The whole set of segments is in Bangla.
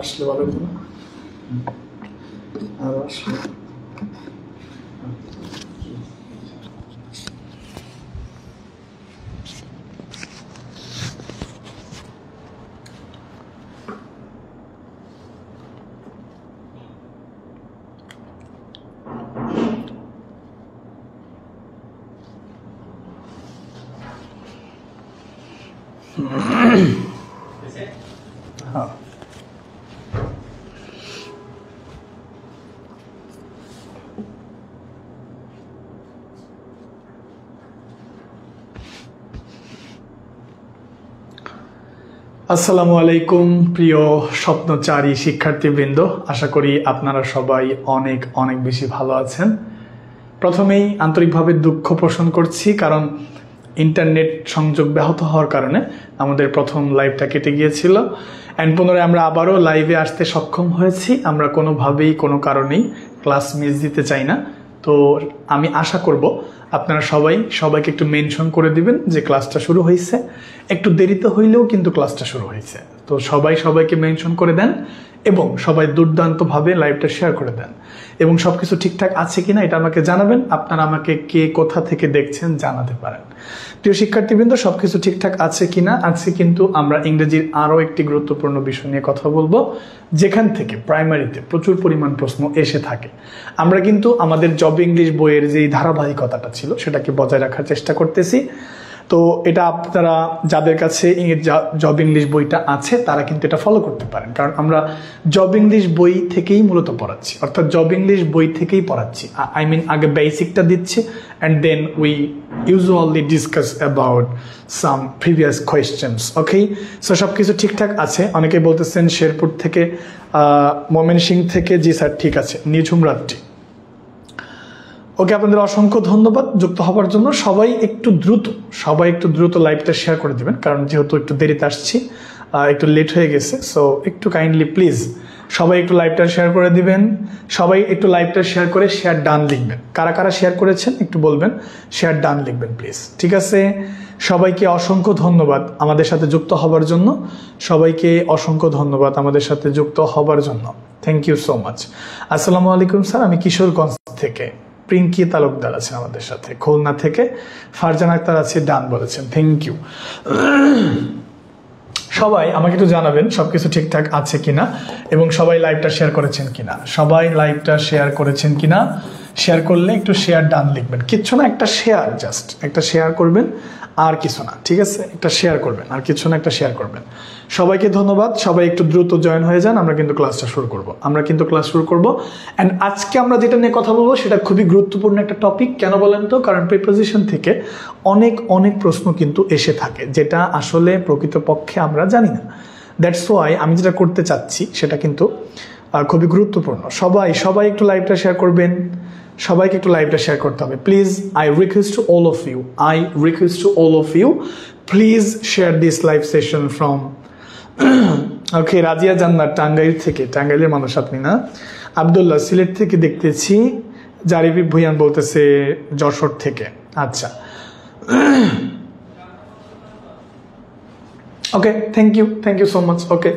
আসলে ভালো হতো না আর আসলে হ্যাঁ আসসালামু আলাইকুম প্রিয় স্বপ্নচারী শিক্ষার্থীবৃন্দ, আশা করি আপনারা সবাই অনেক অনেক বেশি ভালো আছেন। প্রথমেই আন্তরিকভাবে দুঃখ পোষণ করছি, কারণ ইন্টারনেট সংযোগ ব্যাহত হওয়ার কারণে আমাদের প্রথম লাইভটা কেটে গিয়েছিল। অ্যান্ড পুনরায় আমরা আবারও লাইভে আসতে সক্ষম হয়েছি। আমরা কোনোভাবেই কোনো কারণেই ক্লাস মিস দিতে চাই না। তো আমি আশা করব আপনারা সবাইকে একটু মেনশন করে দিবেন যে ক্লাসটা শুরু হয়েছে, একটু দেরিতে হইলেও কিন্তু ক্লাসটা শুরু হয়েছে। তো সবাইকে মেনশন করে দেন এবং সবাই দুর্দান্তভাবে লাইভটা শেয়ার করে দেন এবং সবকিছু ঠিকঠাক আছে কিনা এটা আমাকে জানাবেন। আপনারা আমাকে কে কোথা থেকে দেখছেন জানাতে পারেন। প্রিয় শিক্ষার্থীবৃন্দ, সবকিছু ঠিকঠাক আছে কিনা? আছে, কিন্তু আমরা ইংরেজির আরও একটি গুরুত্বপূর্ণ বিষয় নিয়ে কথা বলবো, যেখান থেকে প্রাইমারিতে প্রচুর পরিমাণ প্রশ্ন এসে থাকে। আমরা কিন্তু আমাদের জব ইংলিশ বইয়ের যেই ধারাবাহিকতাটা ছিল সেটাকে বজায় রাখার চেষ্টা করতেছি। তো এটা আপনারা যাদের কাছে জব ইংলিশ বইটা আছে তারা কিন্তু এটা ফলো করতে পারেন, কারণ আমরা জব ইংলিশ বই থেকেই মূলত পড়াচ্ছি, অর্থাৎ জব ইংলিশ বই থেকেই পড়াচ্ছি। আই মিন আগে বেসিকটা দিচ্ছি and then we usually discuss about some previous questions. Okay, so সব কিছু ঠিকঠাক আছে। অনেকে বলতেছেন শেরপুর থেকে, ময়মনসিংহ থেকে, জি স্যার ঠিক আছে, নিঝুম রাত্রি। ওকে, আপনাদের অসংখ্য ধন্যবাদ যুক্ত হবার জন্য। সবাই একটু দ্রুত লাইভটা শেয়ার করে দিবেন, কারণ যেহেতু একটু দেরিতে আসছি, একটু লেট হয়ে গেছে। সো একটু কাইন্ডলি প্লিজ সবাই একটু লাইভটা শেয়ার করে দিবেন। সবাই একটু লাইভটা শেয়ার করে শেয়ার ডান লিখবেন। কারা কারা শেয়ার করেছেন একটু বলবেন, শেয়ার ডান লিখবেন প্লিজ। ঠিক আছে, সবাইকে অসংখ্য ধন্যবাদ আমাদের সাথে যুক্ত হবার জন্য। সবাইকে অসংখ্য ধন্যবাদ আমাদের সাথে যুক্ত হবার জন্য। Thank you so much. আসসালামু আলাইকুম স্যার, আমি কিশোরগঞ্জ থেকে। প্রিঙ্কি তালুকদার আছেন আমাদের সাথে। খুলনা থেকে ফারজান আক্তার আছে, ডান বলেছেন, থ্যাংক ইউ। সবাই আমাকে একটু জানাবেন সবকিছু ঠিকঠাক আছে কিনা এবং সবাই লাইভটা শেয়ার করেছেন কিনা। সবাই লাইভটা শেয়ার করেছেন কিনা? শেয়ার করলে একটু শেয়ার ডান লিখবেন। কিচ্ছু না, একটা শেয়ার, জাস্ট একটা শেয়ার করবেন, আর কিছু না। ঠিক আছে, একটা শেয়ার করবেন, আর কিছু না, একটা শেয়ার করবেন। সবাইকে ধন্যবাদ। সবাই একটু দ্রুত জয়েন হয়ে যান। আমরা কিন্তু ক্লাস শুরু করব। অ্যান্ড আজকে আমরা যেটা নিয়ে কথা বলবো সেটা খুবই গুরুত্বপূর্ণ একটা টপিক। কেন বলেন তো? কারণ প্রিপোজিশন থেকে অনেক প্রশ্ন কিন্তু এসে থাকে, যেটা আসলে প্রকৃতপক্ষে আমরা জানি না। দ্যাটস ওয়াই আমি যেটা করতে চাচ্ছি সেটা কিন্তু খুবই গুরুত্বপূর্ণ। সবাই একটু লাইভটা শেয়ার করবেন, সবাইকে একটু লাইভটা শেয়ার করতে হবে please. I request to all of you please share this live session from okay Razia Jannat Tangail থেকে, টাঙ্গাইলের মানুষ আপনি না? আবদুল্লাহ সিলেট থেকে দেখতেছি, জারিফি ভুইয়ান বলতেছে যশোর থেকে। আচ্ছা ওকে, থ্যাংক ইউ সো মাচ। ওকে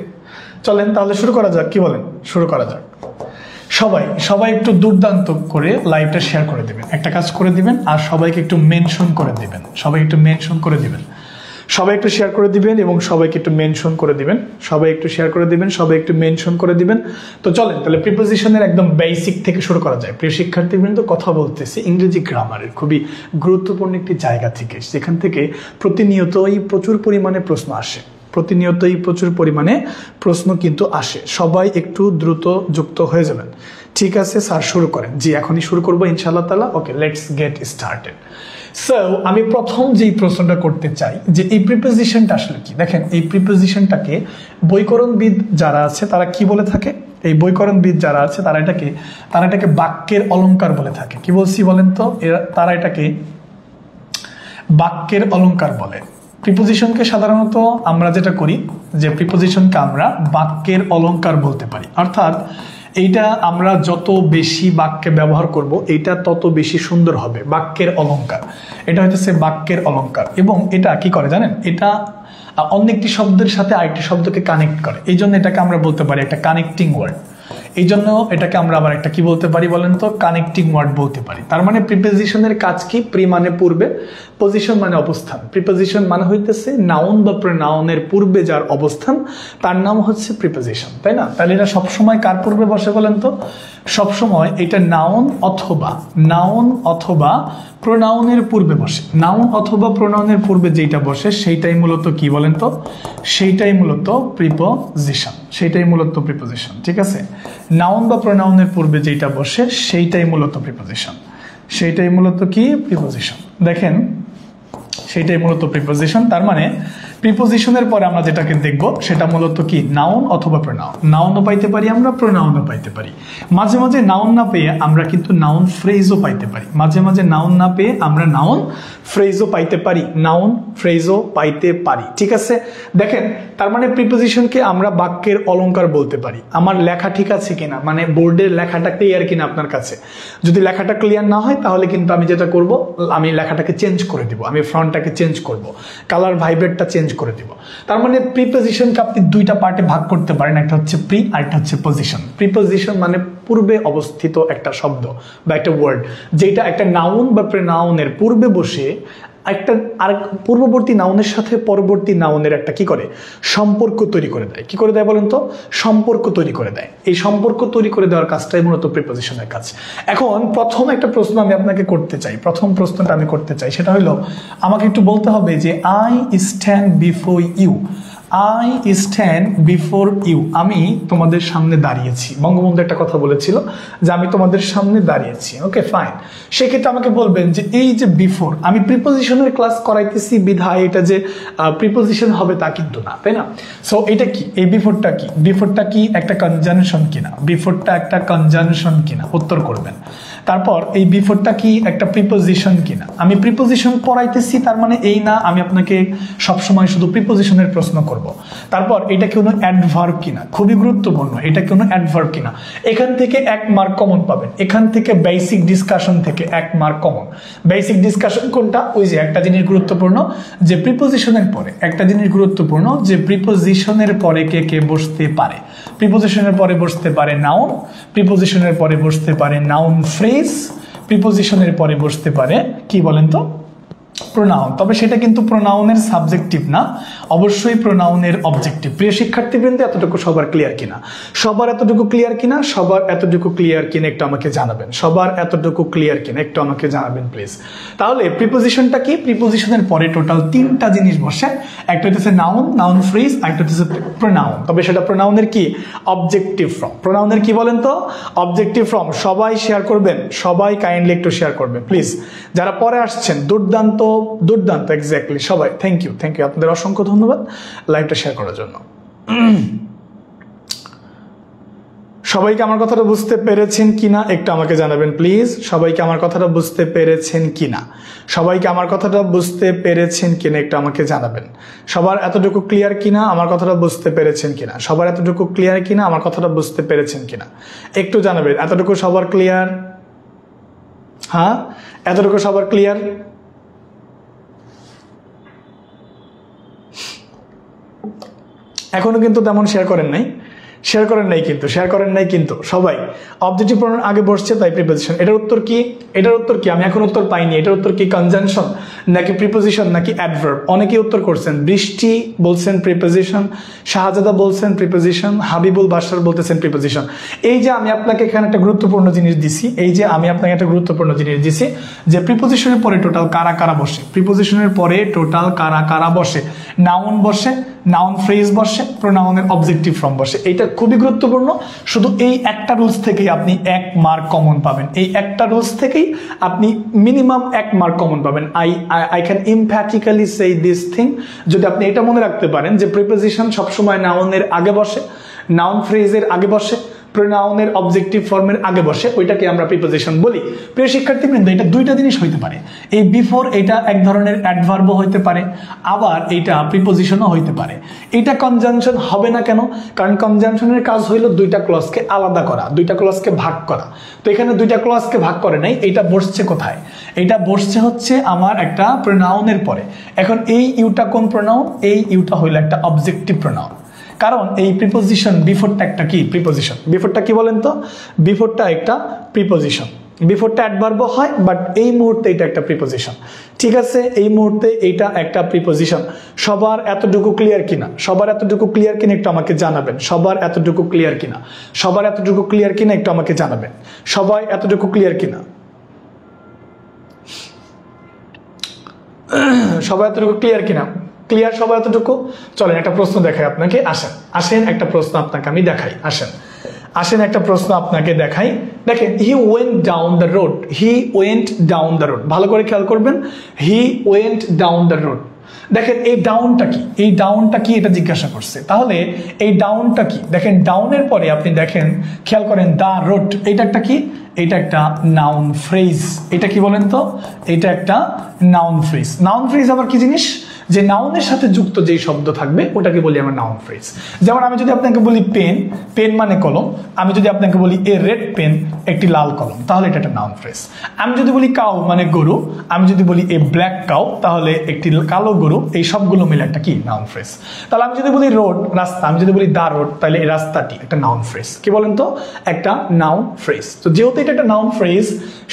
চলেন তাহলে শুরু করা যাক, কি বলেন? শুরু করা যাক। সবাই একটু দুর্দান্ত করে লাইভটা শেয়ার করে দিবেন, একটা কাজ করে দিবেন, আর সবাইকে একটু মেনশন করে দিবেন, সবাই একটু শেয়ার করে দিবেন এবং সবাইকে একটু মেনশন করে দিবেন, সবাই একটু শেয়ার করে দিবেন, সবাই একটু মেনশন করে দিবেন। তো চলেন তাহলে প্রিপোজিশনের একদম বেসিক থেকে শুরু করা যায়। প্রিয় শিক্ষার্থীবৃন্দ, কথা বলতেছি ইংরেজি গ্রামারের খুবই গুরুত্বপূর্ণ একটি জায়গা থেকে, যেখান থেকে প্রতিনিয়তই প্রচুর পরিমাণে প্রশ্ন কিন্তু আসে। সবাই একটু দ্রুত যুক্ত হয়ে যাবেন। ঠিক আছে স্যার, শুরু করেন। জি, এখনই শুরু করবো ইনশাআল্লাহ তাআলা। ওকে, লেটস গেট স্টার্টেড। সো আমি প্রথম যেই প্রশ্নটা করতে চাই যে এই প্রিপোজিশনটা আসলে কি। দেখেন, এই প্রিপোজিশনটাকে বৈকরণবিদ যারা আছে তারা কি বলে থাকে? এই বৈকরণবিদ যারা আছে তারা এটাকে বাক্যের অলংকার বলে থাকে। কি বলছি বলেন তো? তারা এটাকে বাক্যের অলংকার বলে। প্রিপোজিশনকে সাধারণত আমরা যেটা করি যে প্রিপোজিশনকে আমরা বাক্যের অলংকার বলতে পারি, অর্থাৎ এইটা আমরা যত বেশি বাক্যে ব্যবহার করব এইটা তত বেশি সুন্দর হবে। বাক্যের অলংকার, এটা হচ্ছে বাক্যের অলংকার। এবং এটা কি করে জানেন? এটা অন্য একটি শব্দের সাথে আরেকটি শব্দকে কানেক্ট করে, এই জন্য এটাকে আমরা বলতে পারি একটা কানেক্টিং ওয়ার্ড। এই জন্য এটাকে আমরা আবার একটা কি বলতে পারি বলেন তো? কানেক্টিং ওয়ার্ড বলতে পারি। তার মানে প্রিপোজিশনের কাজ কি? প্রি মানে পূর্বে, পজিশন মানে অবস্থান। প্রিপোজিশন মানে হইতেছে নাউন বা প্রোনাউনের পূর্বে যার অবস্থান তার নাম হচ্ছে প্রিপোজিশন, তাই না? তাহলে এটা সবসময় কার পূর্বে বসে বলেন তো? সবসময় এটা নাউন অথবা প্রোনাউনের পূর্বে বসে। নাউন অথবা প্রোনাউনের পূর্বে যেটা বসে সেইটাই মূলত কি বলেন তো? সেইটাই মূলত প্রিপোজিশন। ঠিক আছে, নাউন বা প্রোনাউনের পূর্বে যেটা বসে সেইটাই মূলত প্রিপোজিশন। দেখেন, সেইটাই মূলত প্রিপোজিশন। তার মানে প্রিপোজিশনের পরে আমরা যেটাকে দেখব সেটা মূলত কি? নাউন অথবা প্রোনাউন। নাউনও পাইতে পারি আমরা, প্রোনাউনও পাইতে পারি। মাঝে মাঝে নাউন না পেয়ে আমরা কিন্তু নাউন ফ্রেজও পাইতে পারি। ঠিক আছে, দেখেন, তার মানে প্রিপোজিশনকে আমরা বাক্যের অলংকার বলতে পারি। আমার লেখা ঠিক আছে কিনা, মানে বোর্ডের লেখাটা ক্লিয়ার কিনা আপনার কাছে? যদি লেখাটা ক্লিয়ার না হয় তাহলে কিন্তু আমি যেটা করব, আমি লেখাটাকে চেঞ্জ করে দিব, আমি ফন্টটাকে চেঞ্জ করব, কালার ভাইব্রেটটা চেঞ্জ করে দিব। তার মানে প্রিপোজিশনকে আপনি দুইটা পার্টে ভাগ করতে পারেন, একটা হচ্ছে প্রি আর একটা হচ্ছে পজিশন। প্রিপোজিশন মানে পূর্বে অবস্থিত একটা শব্দ বা একটা ওয়ার্ড, যেটা একটা নাউন বা প্রোনাউনের পূর্বে বসে একটা আর পূর্ববর্তী নাউনের সাথে পরবর্তী নাউনের একটা কি করে? সম্পর্ক তৈরি করে দেয়। কি করে দেয় বলেন তো? সম্পর্ক তৈরি করে দেয়। এই সম্পর্ক তৈরি করে দেওয়ার কাজটাই মূলত প্রিপোজিশনের কাজ। এখন প্রথম একটা প্রশ্ন আমি আপনাকে করতে চাই, সেটা হলো আমাকে একটু বলতে হবে যে আই স্ট্যান্ড বিফোর ইউ, আমি তোমাদের সামনে দাঁড়িয়েছি। বঙ্গবন্ধু একটা কথা বলেছিল যে আমি তোমাদের সামনে দাঁড়িয়েছি। ওকে ফাইন, সেক্ষেত্রে আমাকে বলবেন যে এই যে বিফোর, আমি প্রিপোজিশনের ক্লাস করাইতেছি বিধায় এটা যে প্রিপোজিশন হবে তা কিন্তু না, তাই না? সো এটা কি? এই বিফোরটা কি একটা কনজাংশন কিনা? উত্তর করবেন। তারপর এই বিফোরটা কি একটা প্রিপোজিশন কিনা? আমি প্রিপোজিশন পড়াইতেছি তার মানে এই না আমি আপনাকে সবসময় শুধু প্রিপোজিশনের প্রশ্ন করব। তারপর এটা কি কোনো অ্যাডভার্ব কিনা? খুবই গুরুত্বপূর্ণ, এটা কোনো অ্যাডভার্ব কিনা? এখান থেকে 1 মার্ক কমন পাবেন। এখান থেকে বেসিক ডিসকাশন থেকে 1 মার্ক কমন। বেসিক ডিসকাশন কোনটা? ওই যে একটা জিনিস গুরুত্বপূর্ণ যে প্রিপোজিশনের পরে কে বসতে পারে। প্রিপোজিশনের পরে বসতে পারে নাউন, প্রিপোজিশনের পরে বসতে পারে নাউন ফ্রেজ, প্রিপোজিশনের পরে বসতে পারে কি বলেন তো? প্রোনাউন। তবে সেটা কিন্তু প্রোনাউনের সাবজেক্টিভ না, অবশ্যই প্রোনাউনের অবজেক্টিভ। প্রিয় শিক্ষার্থীবৃন্দ, এতটুকু সবার ক্লিয়ার কিনা? সবার এতটুকু ক্লিয়ার কিনা একটু আমাকে জানাবেন প্লিজ। তাহলে প্রিপোজিশনটা কি? প্রিপোজিশনের পরে টোটাল 3টা জিনিস বসে। একটা হচ্ছে নাউন ফ্রেজ, একটা হচ্ছে প্রোনাউন। তবে সেটা প্রোনাউনের কি? Objective form. প্রোনাউনের কি বলেন তো? Objective form. সবাই শেয়ার করবেন, সবাই কাইন্ডলি একটু শেয়ার করবেন প্লিজ। যারা পরে আসছেন, দুর্দান্ত এক্স্যাক্টলি সবাই, থ্যাংক ইউ, আপনাদের অসংখ্য ধন্যবাদ লাইভটা শেয়ার করার জন্য। সবাইকে আমার কথাটা বুঝতে পেরেছেন কিনা একটু আমাকে জানাবেন প্লিজ। সবাইকে আমার কথাটা বুঝতে পেরেছেন কিনা, সবাইকে আমার কথাটা বুঝতে পেরেছেন কিনা একটু আমাকে জানাবেন। সবার এতটুকু ক্লিয়ার কিনা আমার কথাটা বুঝতে পেরেছেন কিনা, সবার এতটুকু ক্লিয়ার কিনা আমার কথাটা বুঝতে পেরেছেন কিনা একটু জানাবেন। এতটুকু সবার ক্লিয়ার? হ্যাঁ, এতটুকু সবার ক্লিয়ার? এখনো কিন্তু তেমন শেয়ার করেন নাই, শেয়ার করেন নাই কিন্তু সবাই অবজেক্টিভ প্রোনাউন আগে বসছে তাই প্রিপোজিশন। এটার উত্তর কি? এটার উত্তর কি? আমি এখন উত্তর পাইনি। এটার উত্তর কি? কনজাংশন নাকি প্রিপোজিশন নাকি অ্যাডভার্ব? অনেকেই উত্তর করছেন। বৃষ্টি বলছেন প্রিপোজিশন, শাহজাদা বলছেন প্রিপোজিশন, হাবিবুল বাশার বলতেছেন প্রিপোজিশন। এই যে আমি আপনাকে এখানে একটা গুরুত্বপূর্ণ জিনিস দিছি, যে প্রিপোজিশনের পরে টোটাল কারা কারা বসে, প্রিপোজিশনের পরে টোটাল কারা কারা বসে, নাউন বসে, নাউন ফ্রেজ বসে, প্রোনাউনের অবজেক্টিভ ফর্ম বসে। এইটা খুবই গুরুত্বপূর্ণ। শুধু এই একটা রুলস থেকেই আপনি 1 মার্ক কমন পাবেন। এই একটা রুলস থেকেই আপনি মিনিমাম 1 মার্ক কমন পাবেন। I can এমফ্যাটিক্যালি say this thing. যদি আপনি এটা মনে রাখতে পারেন যে প্রিপোজিশন সবসময় নাউনের আগে বসে, নাউন ফ্রেজের আগে বসে, প্রোনাউনের অবজেক্টিভ ফর্মের আগে বসে, ওইটাকে আমরা প্রিপোজিশন বলি। প্রিয় শিক্ষার্থীবৃন্দ, এটা দুইটা জিনিস হইতে পারে। এই বিফোর এটা এক ধরনের অ্যাডভার্বও হইতে পারে, আবার এটা প্রিপোজিশনও হইতে পারে। এটা কনজাংশন হবে না কেন? কারণ কনজাংশনের কাজ হইল দুইটা ক্লজকে আলাদা করা, দুইটা ক্লজকে ভাগ করা। তো এখানে দুইটা ক্লজকে ভাগ করে নাই। এটা বসছে কোথায়? এটা বসছে হচ্ছে আমার একটা প্রোনাউনের পরে। এখন এই ইউটা কোন প্রোনাউন? এই ইউটা হইল একটা অবজেক্টিভ প্রোনাউন। কারণ এই প্রিপোজিশন বিফোরটা একটা কি? প্রিপোজিশন। বিফোরটা কি বলেন তো? বিফোরটা একটা প্রিপোজিশন। বিফোরটা অ্যাডভার্ব হয়, বাট এই মুহূর্তে এটা একটা প্রিপোজিশন। ঠিক আছে, এই মুহূর্তে এইটা একটা প্রিপোজিশন। সবার এতটুকু ক্লিয়ার কিনা? সবার এতটুকু ক্লিয়ার কিনা একটু আমাকে জানাবেন। সবার এতটুকু ক্লিয়ার কিনা? সবার এতটুকু ক্লিয়ার কিনা একটু আমাকে জানাবেন। সবাই এতটুকু ক্লিয়ার কিনা? সবাই এতটুকু ক্লিয়ার কিনা? ক্লিয়ার সবাই এতটুকু? চলেন একটা প্রশ্ন দেখাই আপনাকে। আসেন একটা প্রশ্ন আপনাকে আমি দেখাই। আসেন একটা প্রশ্ন আপনাকে দেখাই। দেখেন, he went down the road. He went down the road. ভালো করে খেয়াল করবেন, he went down the road. দেখেন এই ডাউনটা কি? এই ডাউনটা কি এটা জিজ্ঞাসা করছে। তাহলে এই ডাউনটা কি? দেখেন ডাউনের পরে আপনি দেখেন, খেয়াল করেন, দা রোড। এটা একটা কি? এটা একটা নাউন ফ্রেজ। এটা কি বলেন তো? এটা একটা নাউন ফ্রেজ। নাউন ফ্রেজ আবার কি জিনিস? যে নাউনের সাথে যুক্ত যেই শব্দ থাকবে ওটাকে বলি আমরা নাউন ফ্রেজ। যেমন আমি যদি আপনাকে বলি পেন, পেন মানে কলম। আমি যদি আপনাকে বলি এ রেড পেন, একটি লাল কলম, তাহলে এটা একটা নাউন ফ্রেজ। আমি যদি বলি কাউ মানে গরু, আমি যদি বলি এ ব্ল্যাক কাউ, তাহলে একটি কালো গরু, এই সবগুলো মিলে একটা কি? Noun phrase. তাহলে আমি যদি বলি রোড, রাস্তা, আমি যদি বলি দা রোড, তাহলে এই রাস্তাটি একটা নাউন ফ্রেজ। কি বলেন তো? একটা নাউন ফ্রেজ। তো যেহেতু এটা একটা নাউন ফ্রেজ,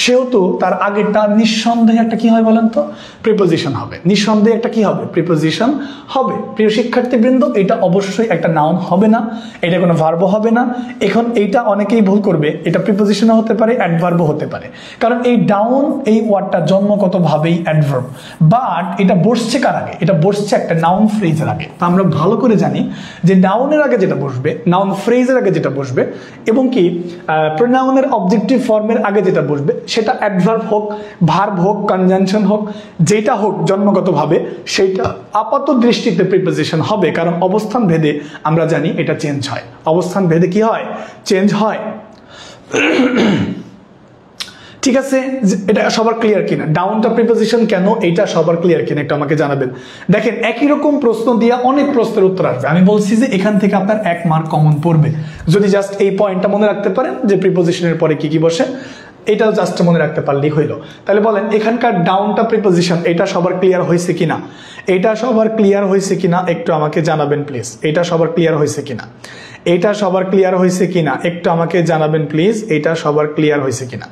সেহেতু তার আগেরটা নিঃসন্দেহে একটা কি হয় বলেন তো? প্রিপোজিশন হবে। নিঃসন্দেহে একটা কি হবে? প্রিপোজিশন হবে। প্রিয় শিক্ষার্থীবৃন্দ, এটা অবশ্যই একটা নাউন হবে না, এটা কোনো ভার্বও হবে না। এখন এইটা অনেকেই ভুল করবে, এটা প্রিপোজিশনও হতে পারে, অ্যাডভার্বও হতে পারে। কারণ এই ডাউন, এই ওয়ার্ডটা জন্মগতভাবেই অ্যাডভার্ব, বাট এটা বসছে কার আগে? এটা বসছে একটা নাউন ফ্রেজের আগে। তো আমরা ভালো করে জানি যে নাউনের আগে যেটা বসবে, নাউন ফ্রেজের আগে যেটা বসবে, এবং কি প্রোনাউনের অবজেক্টিভ ফর্মের আগে যেটা বসবে, সেটা অ্যাডভার্ব হোক, ভার্ব হোক, কনজাংশন হোক, যেটা হোক জন্মগতভাবে, সেইটা আপাত দৃষ্টিতে প্রিপোজিশন হবে। কারণ অবস্থান ভেদে আমরা জানি এটা চেঞ্জ হয়। অবস্থান ভেদে কি হয়? চেঞ্জ হয়। ঠিক আছে, এটা সবার ক্লিয়ার কিনা? ডাউনটা প্রিপোজিশন কেন, এটা সবার ক্লিয়ার কিনা একটু আমাকে জানাবেন। দেখেন একই রকম প্রশ্ন দিয়ে অনেক প্রশ্নের উত্তর আসবে। আমি বলছি যে এখান থেকে আপনার 1 মার্ক কমন পড়বে যদি জাস্ট এই পয়েন্টটা মনে রাখতে পারেন যে প্রিপোজিশনের পরে কি কি বসে। এটাও জাস্ট মনে রাখতে পারলেই হইলো। তাহলে বলেন এখানকার ডাউনটা প্রিপোজিশন, এটা সবার ক্লিয়ার হয়েছে কিনা? এটা সবার ক্লিয়ার হয়েছে কিনা একটু আমাকে জানাবেন প্লিজ। এটা সবার ক্লিয়ার হয়েছে কিনা? এটা সবার ক্লিয়ার হয়েছে কিনা একটু আমাকে জানাবেন প্লিজ। এটা সবার ক্লিয়ার হয়েছে কিনা?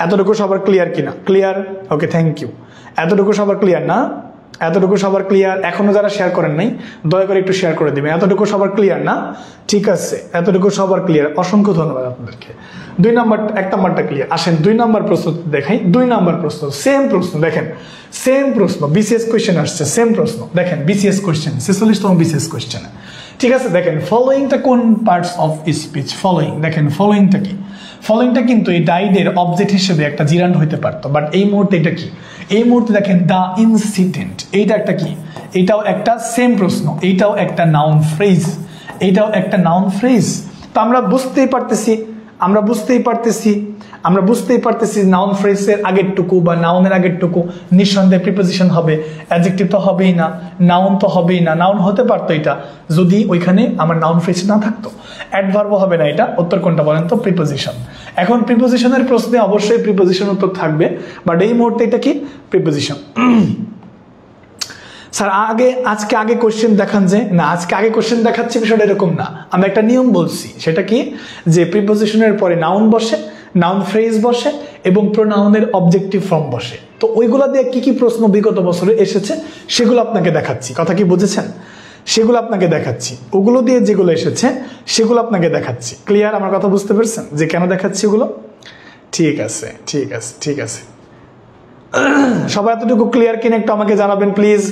এতটুকু সবার ক্লিয়ার কিনা? Clear, okay, thank you. এতটুকু সবার ক্লিয়ার না? এতটুকু সবার ক্লিয়ার? এখনো যারা শেয়ার করেন নাই দয়া করে একটু শেয়ার করে দিবেন। এতটুকু সবার ক্লিয়ার না? ঠিক আছে, এতটুকু সবার ক্লিয়ার, অসংখ্য ধন্যবাদ আপনাদেরকে। 2 নম্বর, 1 নম্বরটা ক্লিয়ার। আসেন 2 নম্বর প্রশ্ন দেখাই। 2 নম্বর প্রশ্ন, সেম প্রশ্ন, দেখেন সেম প্রশ্ন, বিসিএস কোয়েশ্চেন আসছে, সেম প্রশ্ন। দেখেন বিসিএস কোয়েশ্চেন, 46তম বিসিএস কোয়েশ্চেন। ঠিক আছে, দেখেন ফলোইংটা কোন পার্টস অফ স্পিচ? ফলোইং, দেখেন ফলোইংটা কি? ফলোইংটা কিন্তু এই ডাইডের অবজেক্ট হিসেবে একটা জিরান্ড হইতে পারতো, বাট এই মুহূর্তে এটা কি? এই মুহূর্তে দেখেন দ্য ইনসিডেন্ট, এইটা একটা কি? এটাও একটা সেম প্রশ্ন, এইটাও একটা নাউন ফ্রেজ। এইটাও একটা নাউন ফ্রেজ। তো আমরা বুঝতেই পারতেছি নাউন ফ্রেজের আগেরটুকু বা নাউনের আগেরটুকু নিঃসন্দেহে প্রিপোজিশন হবে, অ্যাডজেক্টিভ তো হবেই না, নাউন তো হবেই না। নাউন হতে পারতো এটা যদি ওইখানে আমার নাউন ফ্রেজ না থাকতো, অ্যাডভার্বও হবে না। এটা উত্তর কোনটা বলেন তো? প্রিপোজিশন। এখন প্রিপোজিশনের প্রশ্নে অবশ্যই প্রিপোজিশন উত্তর থাকবে, বাট এই মুহূর্তে এটা কি? প্রিপোজিশন। স্যার আজকে আগে কোশ্চেন দেখান যে না, আজকে আগে কোশ্চেন দেখাচ্ছি বিষয়টা এরকম না। আমি একটা নিয়ম বলছি, সেটা কি? যে প্রিপোজিশনের পরে নাউন বসে, নাউন ফ্রেজ বসে এবং প্রোনাউনের অবজেক্টিভ ফর্ম বসে। তো ওইগুলা দিয়ে কি কি প্রশ্ন বিগত বছরে এসেছে সেগুলো আপনাকে দেখাচ্ছি। কথা কি বুঝেছেন? সেগুলো আপনাকে দেখাচ্ছি, ওগুলো দিয়ে যেগুলো এসেছে সেগুলো আপনাকে দেখাচ্ছি। ক্লিয়ার? আমার কথা বুঝতে পেরেছেন যে কেন দেখাচ্ছি ওগুলো? ঠিক আছে। সবাই এতটুকু ক্লিয়ার কিনা একটু আমাকে জানাবেন প্লিজ।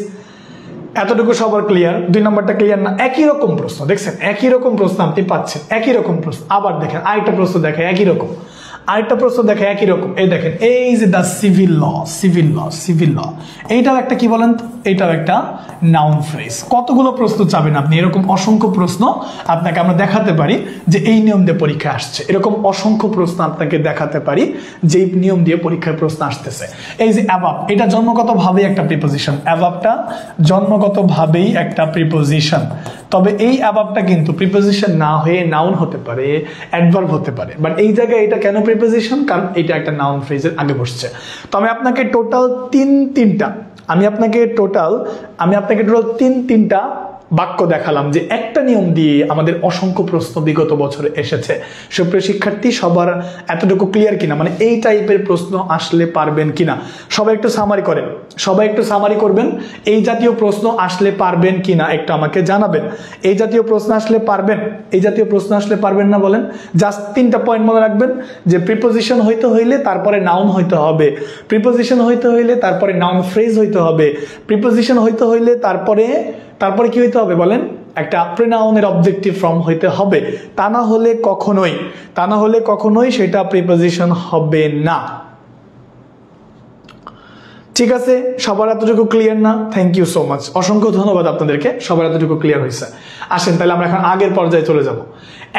এতটুকু সবার ক্লিয়ার? 2 নম্বরটা ক্লিয়ার না? একই রকম প্রশ্ন দেখছেন, একই রকম প্রশ্ন আপনি পাচ্ছেন, একই রকম প্রশ্ন। আবার দেখেন আরেকটা প্রশ্ন দেখে একই রকম, আরেকটা প্রশ্ন দেখে একই রকম। এই দেখেন, এই যে দ্য সিভিল ল, এইটাও একটা কি বলেন তো? এইটাও একটা নাউন ফ্রেজ। কতগুলো প্রশ্ন চাবেন আপনি? এরকম অসংখ্য প্রশ্ন আপনাকে আমরা দেখাতে পারি যে এই নিয়ম দিয়ে পরীক্ষা আসছে। এরকম অসংখ্য প্রশ্ন আপনাকে দেখাতে পারি যে এই নিয়ম দিয়ে পরীক্ষায় প্রশ্ন আসতেছে। এই যে অ্যাভাব, এটা জন্মগতভাবেই একটা প্রিপোজিশন। অ্যাভাবটা জন্মগতভাবেই একটা প্রিপোজিশন। তবে এই অ্যাভাবটা কিন্তু প্রিপোজিশন না হয়ে নাউন হতে পারে, অ্যাডভার্ব হতে পারে। বাট এই জায়গায় এটা কেন প্রিপোজিশন? কারণ এটা একটা নাউন ফ্রেজের আগে বসছে। তো আমি আপনাকে টোটাল তিনটা বাক্য দেখালাম যে একটা নিয়ম দিয়ে আমাদের অসংখ্য প্রশ্ন বিগত বছরে এসেছে। সুপ্রিয় শিক্ষার্থী, সবার এতটুকু ক্লিয়ার কিনা? মানে এই টাইপের প্রশ্ন আসলে পারবেন কিনা? সবাই একটু সামারি করবেন। এই জাতীয় প্রশ্ন আসলে পারবেন কিনা একটু আমাকে জানাবেন। এই জাতীয় প্রশ্ন আসলে পারবেন না বলেন? জাস্ট 3টা পয়েন্ট মনে রাখবেন যে প্রিপোজিশন হইতে হইলে তারপরে নাউন হইতে হবে, প্রিপোজিশন হইতে হইলে তারপরে নাউন ফ্রেজ হইতে হবে, প্রিপোজিশন হইতে হইলে তারপরে কি হইতে হবে বলেন? একটা প্রোনাউনের অবজেক্টিভ ফর্ম হইতে হবে। তা না হলে কখনোই সেটা প্রিপোজিশন হবে না। ঠিক আছে? সবার এতটুকু ক্লিয়ার না? থ্যাংক ইউ সো মাচ, অসংখ্য ধন্যবাদ আপনাদেরকে, সবার এতটুকু ক্লিয়ার হয়েছে। আসেন তাহলে আমরা এখন আগের পর্যায়ে চলে যাব।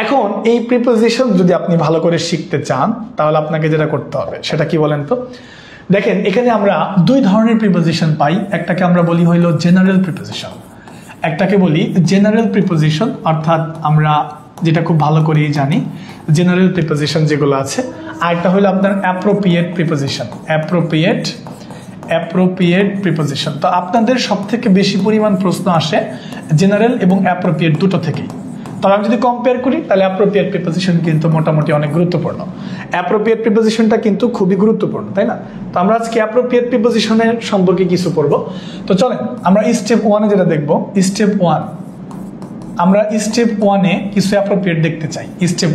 এখন এই প্রিপোজিশন যদি আপনি ভালো করে শিখতে চান তাহলে আপনাকে যেটা করতে হবে সেটা কি বলেন তো? দেখেন, এখানে আমরা 2 ধরনের প্রিপোজিশন পাই। একটাকে আমরা বলি হইল জেনারেল প্রিপোজিশন, একটাকে বলি জেনারেল প্রিপোজিশন, অর্থাৎ আমরা যেটা খুব ভালো করেই জানি জেনারেল প্রিপোজিশন যেগুলো আছে। আর একটা হলো আপনার অ্যাপ্রোপ্রিয়েট প্রিপোজিশন। তো আপনাদের সব থেকে বেশি পরিমাণ প্রশ্ন আসে জেনারেল এবং অ্যাপ্রোপ্রিয়েট দুটো থেকেই। তবে আমি যদি কম্পেয়ার করি তাহলে অ্যাপ্রোপ্রিয়েট প্রিপোজিশন কিন্তু মোটামুটি অনেক গুরুত্বপূর্ণ। অ্যাপ্রোপ্রিয়েট প্রিপোজিশনটা কিন্তু খুবই গুরুত্বপূর্ণ, তাই না? তো আমরা আজকে অ্যাপ্রোপ্রিয়েট প্রিপোজিশনের সম্পর্কে কিছু পড়বো। তো চলেন আমরা স্টেপ 1-এ যেটা দেখবো, স্টেপ 1-এ কিছু অ্যাপ্রোপ্রিয়েট দেখতে চাই। স্টেপ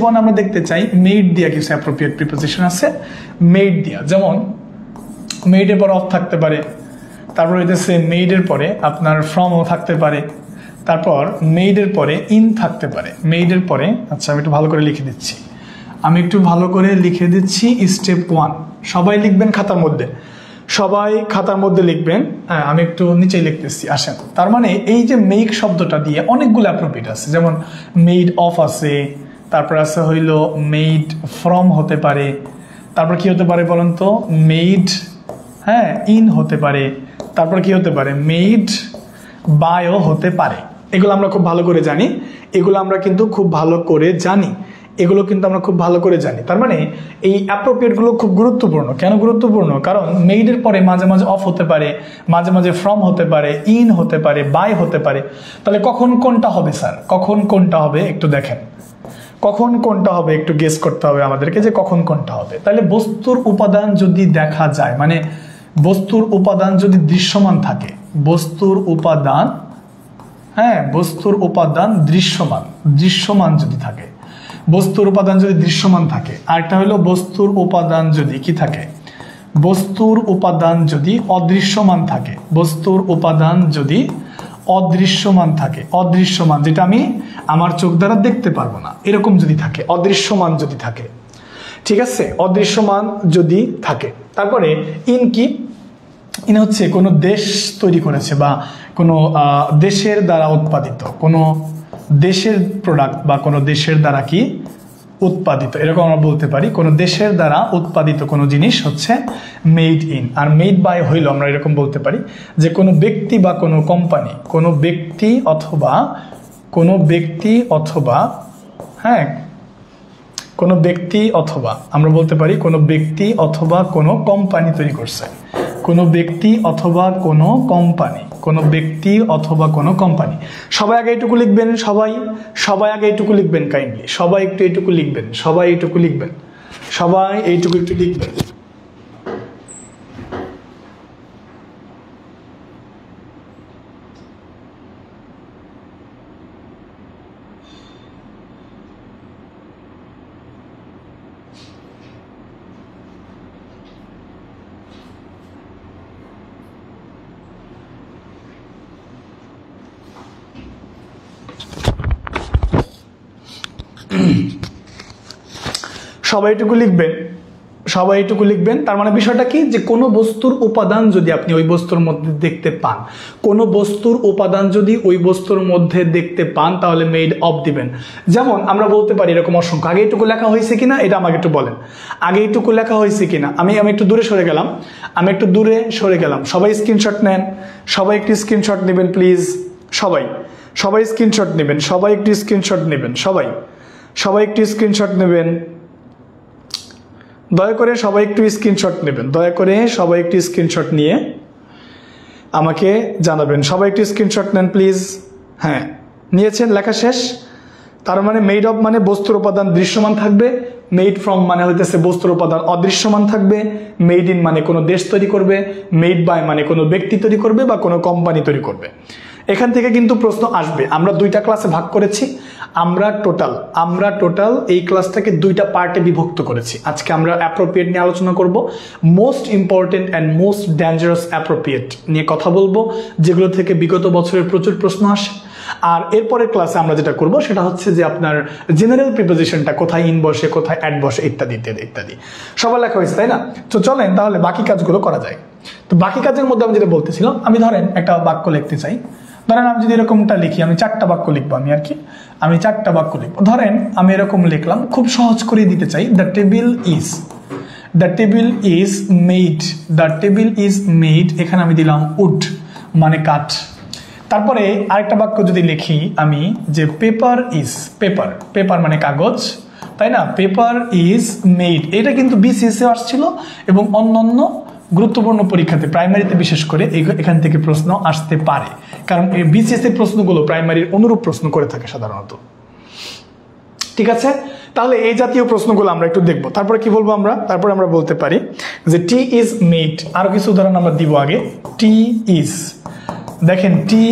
1 আমরা দেখতে চাই মেড দিয়া কিছু অ্যাপ্রোপ্রিয়েট প্রিপোজিশন আছে। মেড দিয়া, যেমন মেডের পরে অফ থাকতে পারে, তারপর হইতেছে মেডের পরে আপনার ফ্রমও থাকতে পারে, তারপর মেডের পরে ইন থাকতে পারে। মেডের পরে, আচ্ছা আমি একটু ভালো করে লিখে দিচ্ছি। স্টেপ 1 সবাই লিখবেন খাতার মধ্যে লিখবেন। আমি একটু নিচেই লিখতেছি, আসেন। তার মানে এই যে মেক শব্দটা দিয়ে অনেকগুলো অ্যাপ্রোপ্রিয়েট আছে, যেমন মেড অফ আছে, তারপর আছে হইল মেড ফ্রম হতে পারে, তারপর কি হতে পারে বলেন তো? মেড ইন হতে পারে, তারপর কি হতে পারে? মেড বায়ও হতে পারে। এগুলো আমরা খুব ভালো করে জানি, তার মানে এই অ্যাপ্রোপ্রিয়েট গুলো খুব গুরুত্বপূর্ণ। কেন গুরুত্বপূর্ণ? কারণ মেইডের পরে মাঝে মাঝে অফ হতে পারে, মাঝে মাঝে ফ্রম হতে পারে, ইন হতে পারে, বাই হতে পারে। তাহলে কখন কোনটা হবে স্যার? কখন কোনটা হবে একটু দেখেন, কখন কোনটা হবে একটু গেস করতে হবে আমাদেরকে যে কখন কোনটা হবে। তাহলে বস্তুর উপাদান যদি দেখা যায়, মানে বস্তুর উপাদান যদি দৃশ্যমান থাকে, বস্তুর উপাদান দৃশ্যমান যদি থাকে, বস্তুর উপাদান যদি দৃশ্যমান থাকে। আরেকটা হলো বস্তুর উপাদান যদি কি থাকে? বস্তুর উপাদান যদি অদৃশ্যমান থাকে, বস্তুর উপাদান যদি অদৃশ্যমান থাকে, অদৃশ্যমান যেটা আমি আমার চোখ দ্বারা দেখতে পারবো না, এরকম যদি থাকে, অদৃশ্যমান যদি থাকে, ঠিক আছে? অদৃশ্যমান যদি থাকে। তারপরে ইন কি? ইন হচ্ছে কোনো দেশ তৈরি করেছে বা কোনো দেশের দ্বারা উৎপাদিত, কোনো দেশের প্রোডাক্ট বা কোনো দেশের দ্বারা কি উৎপাদিত, এরকম আমরা বলতে পারি। কোনো দেশের দ্বারা উৎপাদিত কোনো জিনিস হচ্ছে মেড ইন। আর মেড বাই হইল আমরা এরকম বলতে পারি যে কোনো ব্যক্তি বা কোনো কোম্পানি, কোনো ব্যক্তি অথবা হ্যাঁ কোনো ব্যক্তি অথবা আমরা বলতে পারি কোনো ব্যক্তি অথবা কোনো কোম্পানি তৈরি করছে। কোনো ব্যক্তি অথবা কোনো কোম্পানি, কোনো ব্যক্তি অথবা কোনো কোম্পানি। সবাই আগে এইটুকু লিখবেন, সবাই আগে এইটুকু লিখবেন কাইন্ডলি, সবাই একটু এইটুকু লিখবেন, সবাই এইটুকু লিখবেন, সবাই এইটুকু একটু লিখবেন। সবাই এটুকু লিখবেন, সবাই এটুকু লিখবেন। তার মানে বিষয়টা কি যে কোনো বস্তুর উপাদান যদি আপনি ওই বস্তুর মধ্যে দেখতে পান, কোনো বস্তুর উপাদান যদি ওই বস্তুর মধ্যে দেখতে পান তাহলে মেড অফ দিবেন। যেমন আমরা বলতে পারি এরকম অসংখ্য। আগে এইটুকু লেখা হয়েছে কিনা এটা আমাকে একটু বলেন, আগে এইটুকু লেখা হয়েছে কিনা। আমি একটু দূরে সরে গেলাম, সবাই স্ক্রিনশট নেন, সবাই একটু স্ক্রিনশট নেবেন প্লিজ। সবাই স্ক্রিনশট নেবেন, সবাই একটু স্ক্রিনশট নেবেন, সবাই একটু স্ক্রিনশট নেবেন, দয়া করে সবাই একটু স্ক্রিনশট নেবেন, দয়া করে সবাই একটু স্ক্রিনশট নিয়ে আমাকে জানাবেন। সবাই একটু স্ক্রিনশট নেন প্লিজ। হ্যাঁ, নিয়েছেন? লেখা শেষ। তার মানে মেড অফ মানে বস্তুর উপাদান দৃশ্যমান থাকবে, মেড ফ্রম মানে হইতেছে বস্তুর উপাদান অদৃশ্যমান থাকবে, মেড ইন মানে কোনো দেশ তৈরি করবে, মেড বাই মানে কোনো ব্যক্তি তৈরি করবে বা কোনো কোম্পানি তৈরি করবে। এখান থেকে কিন্তু প্রশ্ন আসবে। আমরা দুইটা ক্লাসে ভাগ করেছি, আমরা টোটাল এই ক্লাসটাকে দুইটা পার্টে বিভক্ত করেছি। আজকে আমরা অ্যাপ্রোপ্রিয়েট নিয়ে আলোচনা করব, most important and most dangerous appropriate নিয়ে কথা বলবো, যেগুলো থেকে বিগত বছরের প্রচুর প্রশ্ন আসে। আর এরপরের ক্লাসে আমরা যেটা করব সেটা হচ্ছে যে আপনার জেনারেল প্রিপোজিশনটা কোথায় ইন বসে, কোথায় অ্যাট বসে, ইত্যাদি ইত্যাদি ইত্যাদি। সবার লেখা হয়েছে, তাই না? তো চলেন তাহলে বাকি কাজগুলো করা যায়। তো বাকি কাজের মধ্যে আমি যেটা বলতেছিলাম, আমি ধরেন একটা বাক্য লিখতে চাই। ধরেন আমি যদি এরকমটা লিখি, আমি 4টা বাক্য লিখবো, আমি 4টা বাক্য লিখবো। ধরেন আমি এরকম লিখলাম, খুব সহজ করে দিতে চাই, দ্য টেবিল ইজ মেড, এখানে আমি দিলাম উড মানে কাঠ। তারপরে আরেকটা বাক্য যদি লিখি আমি, যে পেপার মানে কাগজ, তাই না? পেপার ইজ মেড, এটা কিন্তু বিসিএসে আসছিল এবং অন্যান্য গুরুত্বপূর্ণ পরীক্ষাতে, প্রাইমারিতে বিশেষ করে এখান থেকে প্রশ্ন আসতে পারে, কারণ এই বিসিএস এর প্রশ্নগুলো প্রাইমারির অনুরূপ প্রশ্ন করে থাকে সাধারণত। ঠিক আছে, তাহলে এই জাতীয় প্রশ্নগুলো আমরা একটু দেখবো। তারপরে কি বলবো আমরা? তারপরে আমরা বলতে পারি যে টি ইজ মেড। আরো কিছু উদাহরণ আমরা দিব আগে। টি ইজ, দেখেন টি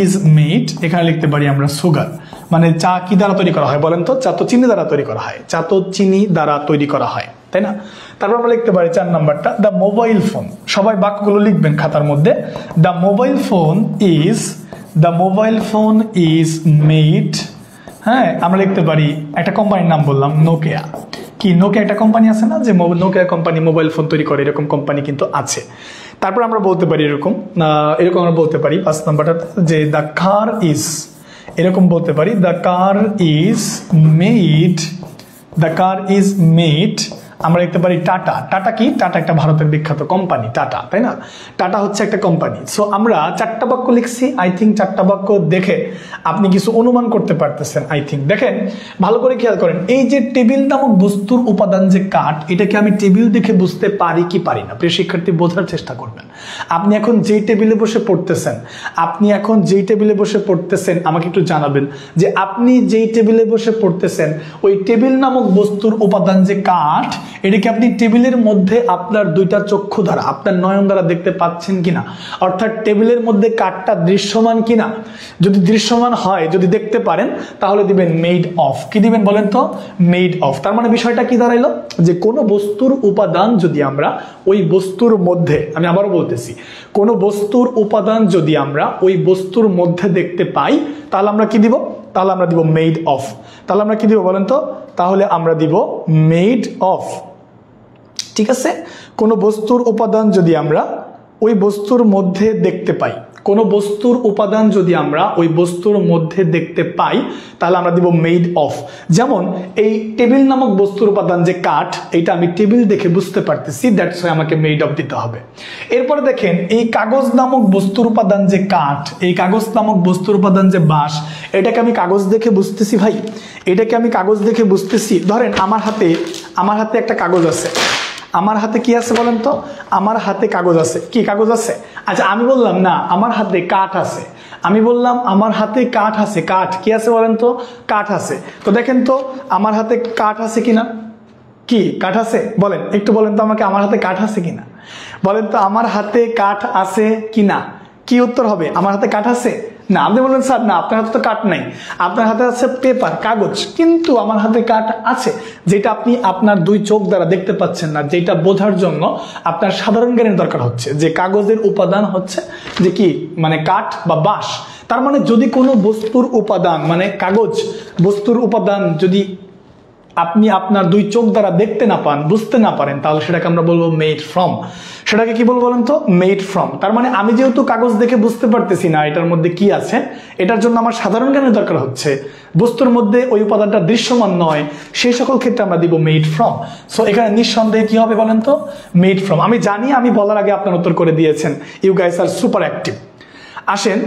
ইজ মেড, এখানে লিখতে পারি আমরা সুগার, মানে চা কি দ্বারা তৈরি করা হয় বলেন তো? চা তো চিনি দ্বারা তৈরি করা হয়, তাই না? তারপর আমরা লিখতে পারি 4 নাম্বারটা, দ্য মোবাইল ফোন। সবাই বাক্যগুলো লিখবেন খাতার মধ্যে। The mobile phone is made. হ্যাঁ, আমরা লিখতে পারি একটা কোম্পানির নাম বললাম, নোকিয়া। কি নোকিয়া একটা কোম্পানি আছে না, যে নোকিয়া কোম্পানি মোবাইল ফোন তৈরি করে, এরকম কোম্পানি কিন্তু আছে। তারপর আমরা বলতে পারি এরকম আমরা বলতে পারি 5 নাম্বারটা, যে দ্য কার ইজ, এরকম বলতে পারি, দ্য কার ইজ মেড। আমরা লিখতে পারি টাটা কি? টাটা একটা ভারতের বিখ্যাত কোম্পানি, টাটা, তাই না? টাটা হচ্ছে একটা কোম্পানি। সো আমরা 4টা বাক্য লিখছি। আই থিঙ্ক 4টা বাক্য দেখে আপনি কিছু অনুমান করতে পারতেছেন। আই থিঙ্ক দেখেন, ভালো করে খেয়াল করেন, এই যে টেবিল নামক বস্তুর উপাদান যে কাঠ, এটাকে আমি টেবিল দেখে বুঝতে পারি কি পারি না? প্রিয় শিক্ষার্থী, বোঝার চেষ্টা করবেন। আপনি এখন যেই টেবিলে বসে পড়তেছেন, আমাকে একটু জানাবেন যে আপনি যেই টেবিলে বসে পড়তেছেন, ওই টেবিল নামক বস্তুর উপাদান যে কাঠ, এটাকে আপনি টেবিলের মধ্যে আপনার 2টা চক্ষু দ্বারা, আপনার নয়ন দ্বারা দেখতে পাচ্ছেন কিনা, অর্থাৎ টেবিলের মধ্যে কাঠটা দৃশ্যমান কিনা। যদি দৃশ্যমান হয়, যদি দেখতে পারেন, তাহলে দিবেন মেড অফ। কি দিবেন বলেন তো? Made of. তার মানে বিষয়টা কি দাঁড়াইলো, যে কোনো বস্তুর উপাদান যদি আমরা ওই বস্তুর মধ্যে, আমি আবারও বলতেছি, কোনো বস্তুর উপাদান যদি আমরা ওই বস্তুর মধ্যে দেখতে পাই, তাহলে আমরা কি দিব? তাহলে আমরা দিব মেড অফ। তাহলে আমরা কি দিব বলেন তো? তাহলে আমরা দিব মেড অফ। ঠিক আছে, কোনো বস্তুর উপাদান যদি আমরা ওই বস্তুর মধ্যে দেখতে পাই, কোনো বস্তুর উপাদান যদি আমরা ওই বস্তুর মধ্যে দেখতে পাই তাহলে আমরা দিব মেড অফ। যেমন এই টেবিল নামক বস্তুর উপাদান যে কাঠ, এটা আমি টেবিল দেখে বুঝতে পারতেছি, দ্যাটস ওয়াই আমাকে মেড অফ দিতে হবে। এরপরে দেখেন এই কাগজ নামক বস্তুর উপাদান যে কাঠ, এই কাগজ নামক বস্তুর উপাদান যে বাঁশ, এটাকে আমি কাগজ দেখে বুঝতেছি ভাই, এটাকে আমি কাগজ দেখে বুঝতেছি। ধরেন আমার হাতে একটা কাগজ আছে, আমার হাতে কি আছে বলেন তো, আমার হাতে কাগজ আছে, কি কাগজ আছে? আচ্ছা আমি বললাম না আমার হাতে কাঠ আছে, আমি বললাম আমার হাতে কাঠ আছে, কাঠ কি আছে বলেন তো, কাঠ আছে। তো দেখেন তো আমার হাতে কাঠ আছে কিনা, কি কাঠ আছে বলেন, একটু বলেন তো আমাকে আমার হাতে কাঠ আছে কিনা, বলেন তো আমার হাতে কাঠ আছে কিনা, কি উত্তর হবে? আমার হাতে কাঠ আছে না। আপনি বললেন স্যার না আপনার হাতে তো কাঠ নাই, আপনার হাতে আছে পেপার, কাগজ, কিন্তু আমার হাতে কাঠ আছে, যেটা আপনি আপনার দুই চোখ দ্বারা দেখতে পাচ্ছেন না, যেটা বোঝার জন্য আপনার সাধারণ জ্ঞানের দরকার হচ্ছে যে কাগজের উপাদান হচ্ছে যে কি, মানে কাঠ বা বাঁশ। তার মানে যদি কোনো বস্তুর উপাদান মানে কাগজ বস্তুর উপাদান যদি আপনি আপনার দুই চোখ দ্বারা দেখতে না পান, বুঝতে না পারেন, তাহলে সেটাকে আমরা বলবো মেড ফ্রম। সেটাকে কি বলবো বলেন তো, মেড ফ্রম। তার মানে আমি যেহেতু কাগজ দেখে বুঝতে পারতেছি না এটার মধ্যে কি আছে, এটার জন্য আমার সাধারণ জ্ঞানের দরকার হচ্ছে, বস্তুর মধ্যে ওই উপাদানটা দৃশ্যমান নয়, সেই সকল ক্ষেত্রে আমরা দিব মেড ফ্রম। সো এখানে নিঃসন্দেহে কি হবে বলেন তো, মেড ফ্রম। আমি জানি আমি বলার আগে আপনার উত্তর করে দিয়েছেন, you guys are super active. আসেন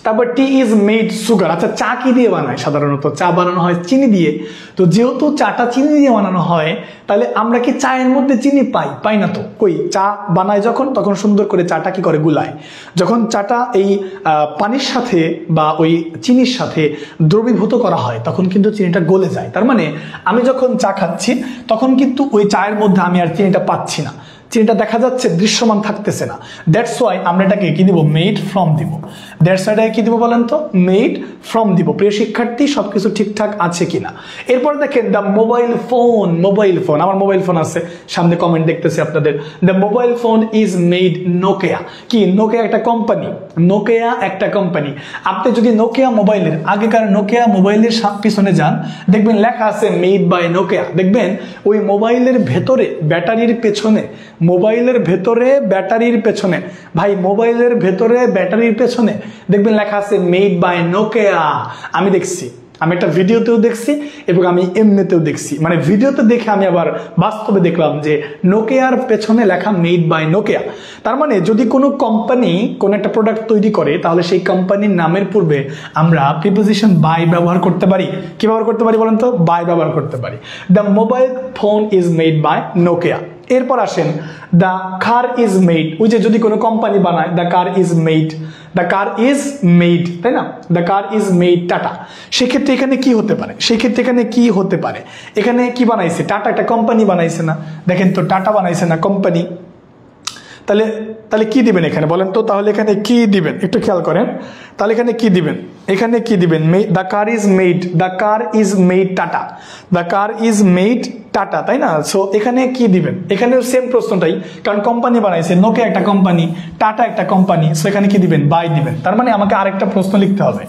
তারপর টি ইজ মেড সুগার। আচ্ছা চা কি দিয়ে বানায়? সাধারণত চা বানানো হয় চিনি দিয়ে। তো যেহেতু চাটা চিনি দিয়ে বানানো হয়, তাহলে আমরা কি চায়ের মধ্যে চিনি পাই না তো, কই চা বানায় যখন তখন সুন্দর করে চাটা কি করে গুলায়, যখন চাটা এই পানির সাথে বা ওই চিনির সাথে দ্রবীভূত করা হয় তখন কিন্তু চিনিটা গলে যায়। তার মানে আমি যখন চা খাচ্ছি তখন কিন্তু ওই চায়ের মধ্যে আমি আর চিনিটা পাচ্ছি না, চিনিটা দেখা যাচ্ছে, দৃশ্যমান থাকতেছে না। দ্যাটস ওয়াই আমরা এটাকে কি দিব, মেড ফ্রম দিব। দ্যাটস ওয়াই কি দিব বলেন তো, মেড ফ্রম দিব। প্রিয় শিক্ষার্থী সবকিছু ঠিকঠাক আছে কিনা? এরপর দেখেন the mobile phone, mobile phone, আমার মোবাইল ফোন আছে, সামনে কমেন্ট দেখতেছি আপনাদের। The mobile phone is made Nokia. কি নোকিয়া একটা কোম্পানি, নোকিয়া একটা কোম্পানি। আপনি যদি নোকিয়া মোবাইলের, আগেকার নোকিয়া মোবাইলের পিছনে যান, দেখবেন লেখা আছে মেড বাই নোকিয়া। দেখবেন ওই মোবাইলের ভেতরে ব্যাটারির পেছনে, মোবাইলের ভেতরে ব্যাটারির পেছনে, ভাই মোবাইলের ভেতরে ব্যাটারির পেছনে দেখবেন লেখা আছে মেড বাই নোকিয়া। আমি দেখছি, আমি একটা ভিডিওতেও দেখছি এবং আমি এমনিতেও দেখছি, মানে ভিডিওতে দেখে আমি আবার বাস্তবে দেখলাম যে নোকিয়ার পেছনে লেখা মেড বাই নোকিয়া। তার মানে যদি কোনো কোম্পানি কোন একটা প্রোডাক্ট তৈরি করে তাহলে সেই কোম্পানির নামের পূর্বে আমরা প্রিপোজিশন বাই ব্যবহার করতে পারি। কি ব্যবহার করতে পারি বলেন তো, বাই ব্যবহার করতে পারি। The mobile phone is made by Nokia. এরপর আসেন দ্য কার ইজ মেড, ওই যে যদি কোনো কোম্পানি বানায় the car is made, the car is made, তাই না, the car is made tata. সেক্ষেত্রে এখানে কি হতে পারে, সেক্ষেত্রে এখানে কি হতে পারে, এখানে কি বানাইছে, টাটা একটা কোম্পানি বানাইছে না, দেখেন তো টাটা বানাইছে না, কোম্পানি। তাহলে তাহলে কি দিবেন এখানে বলেন তো, তাহলে এখানে কি দিবেন একটু খেয়াল করেন, তাহলে এখানে কি দিবেন, এখানে কি দিবেন, the car is made, the car is made tata, the car is made tata, তাই না? সো এখানে কি দিবেন, এখানে সেম প্রশ্নটাই, কারণ কোম্পানি বানাইছে, নোকিয়া একটা কোম্পানি, টাটা একটা কোম্পানি, সো এখানে কি দিবেন, বাই দিবেন। তার মানে আমাকে আরেকটা প্রশ্ন লিখতে হবে,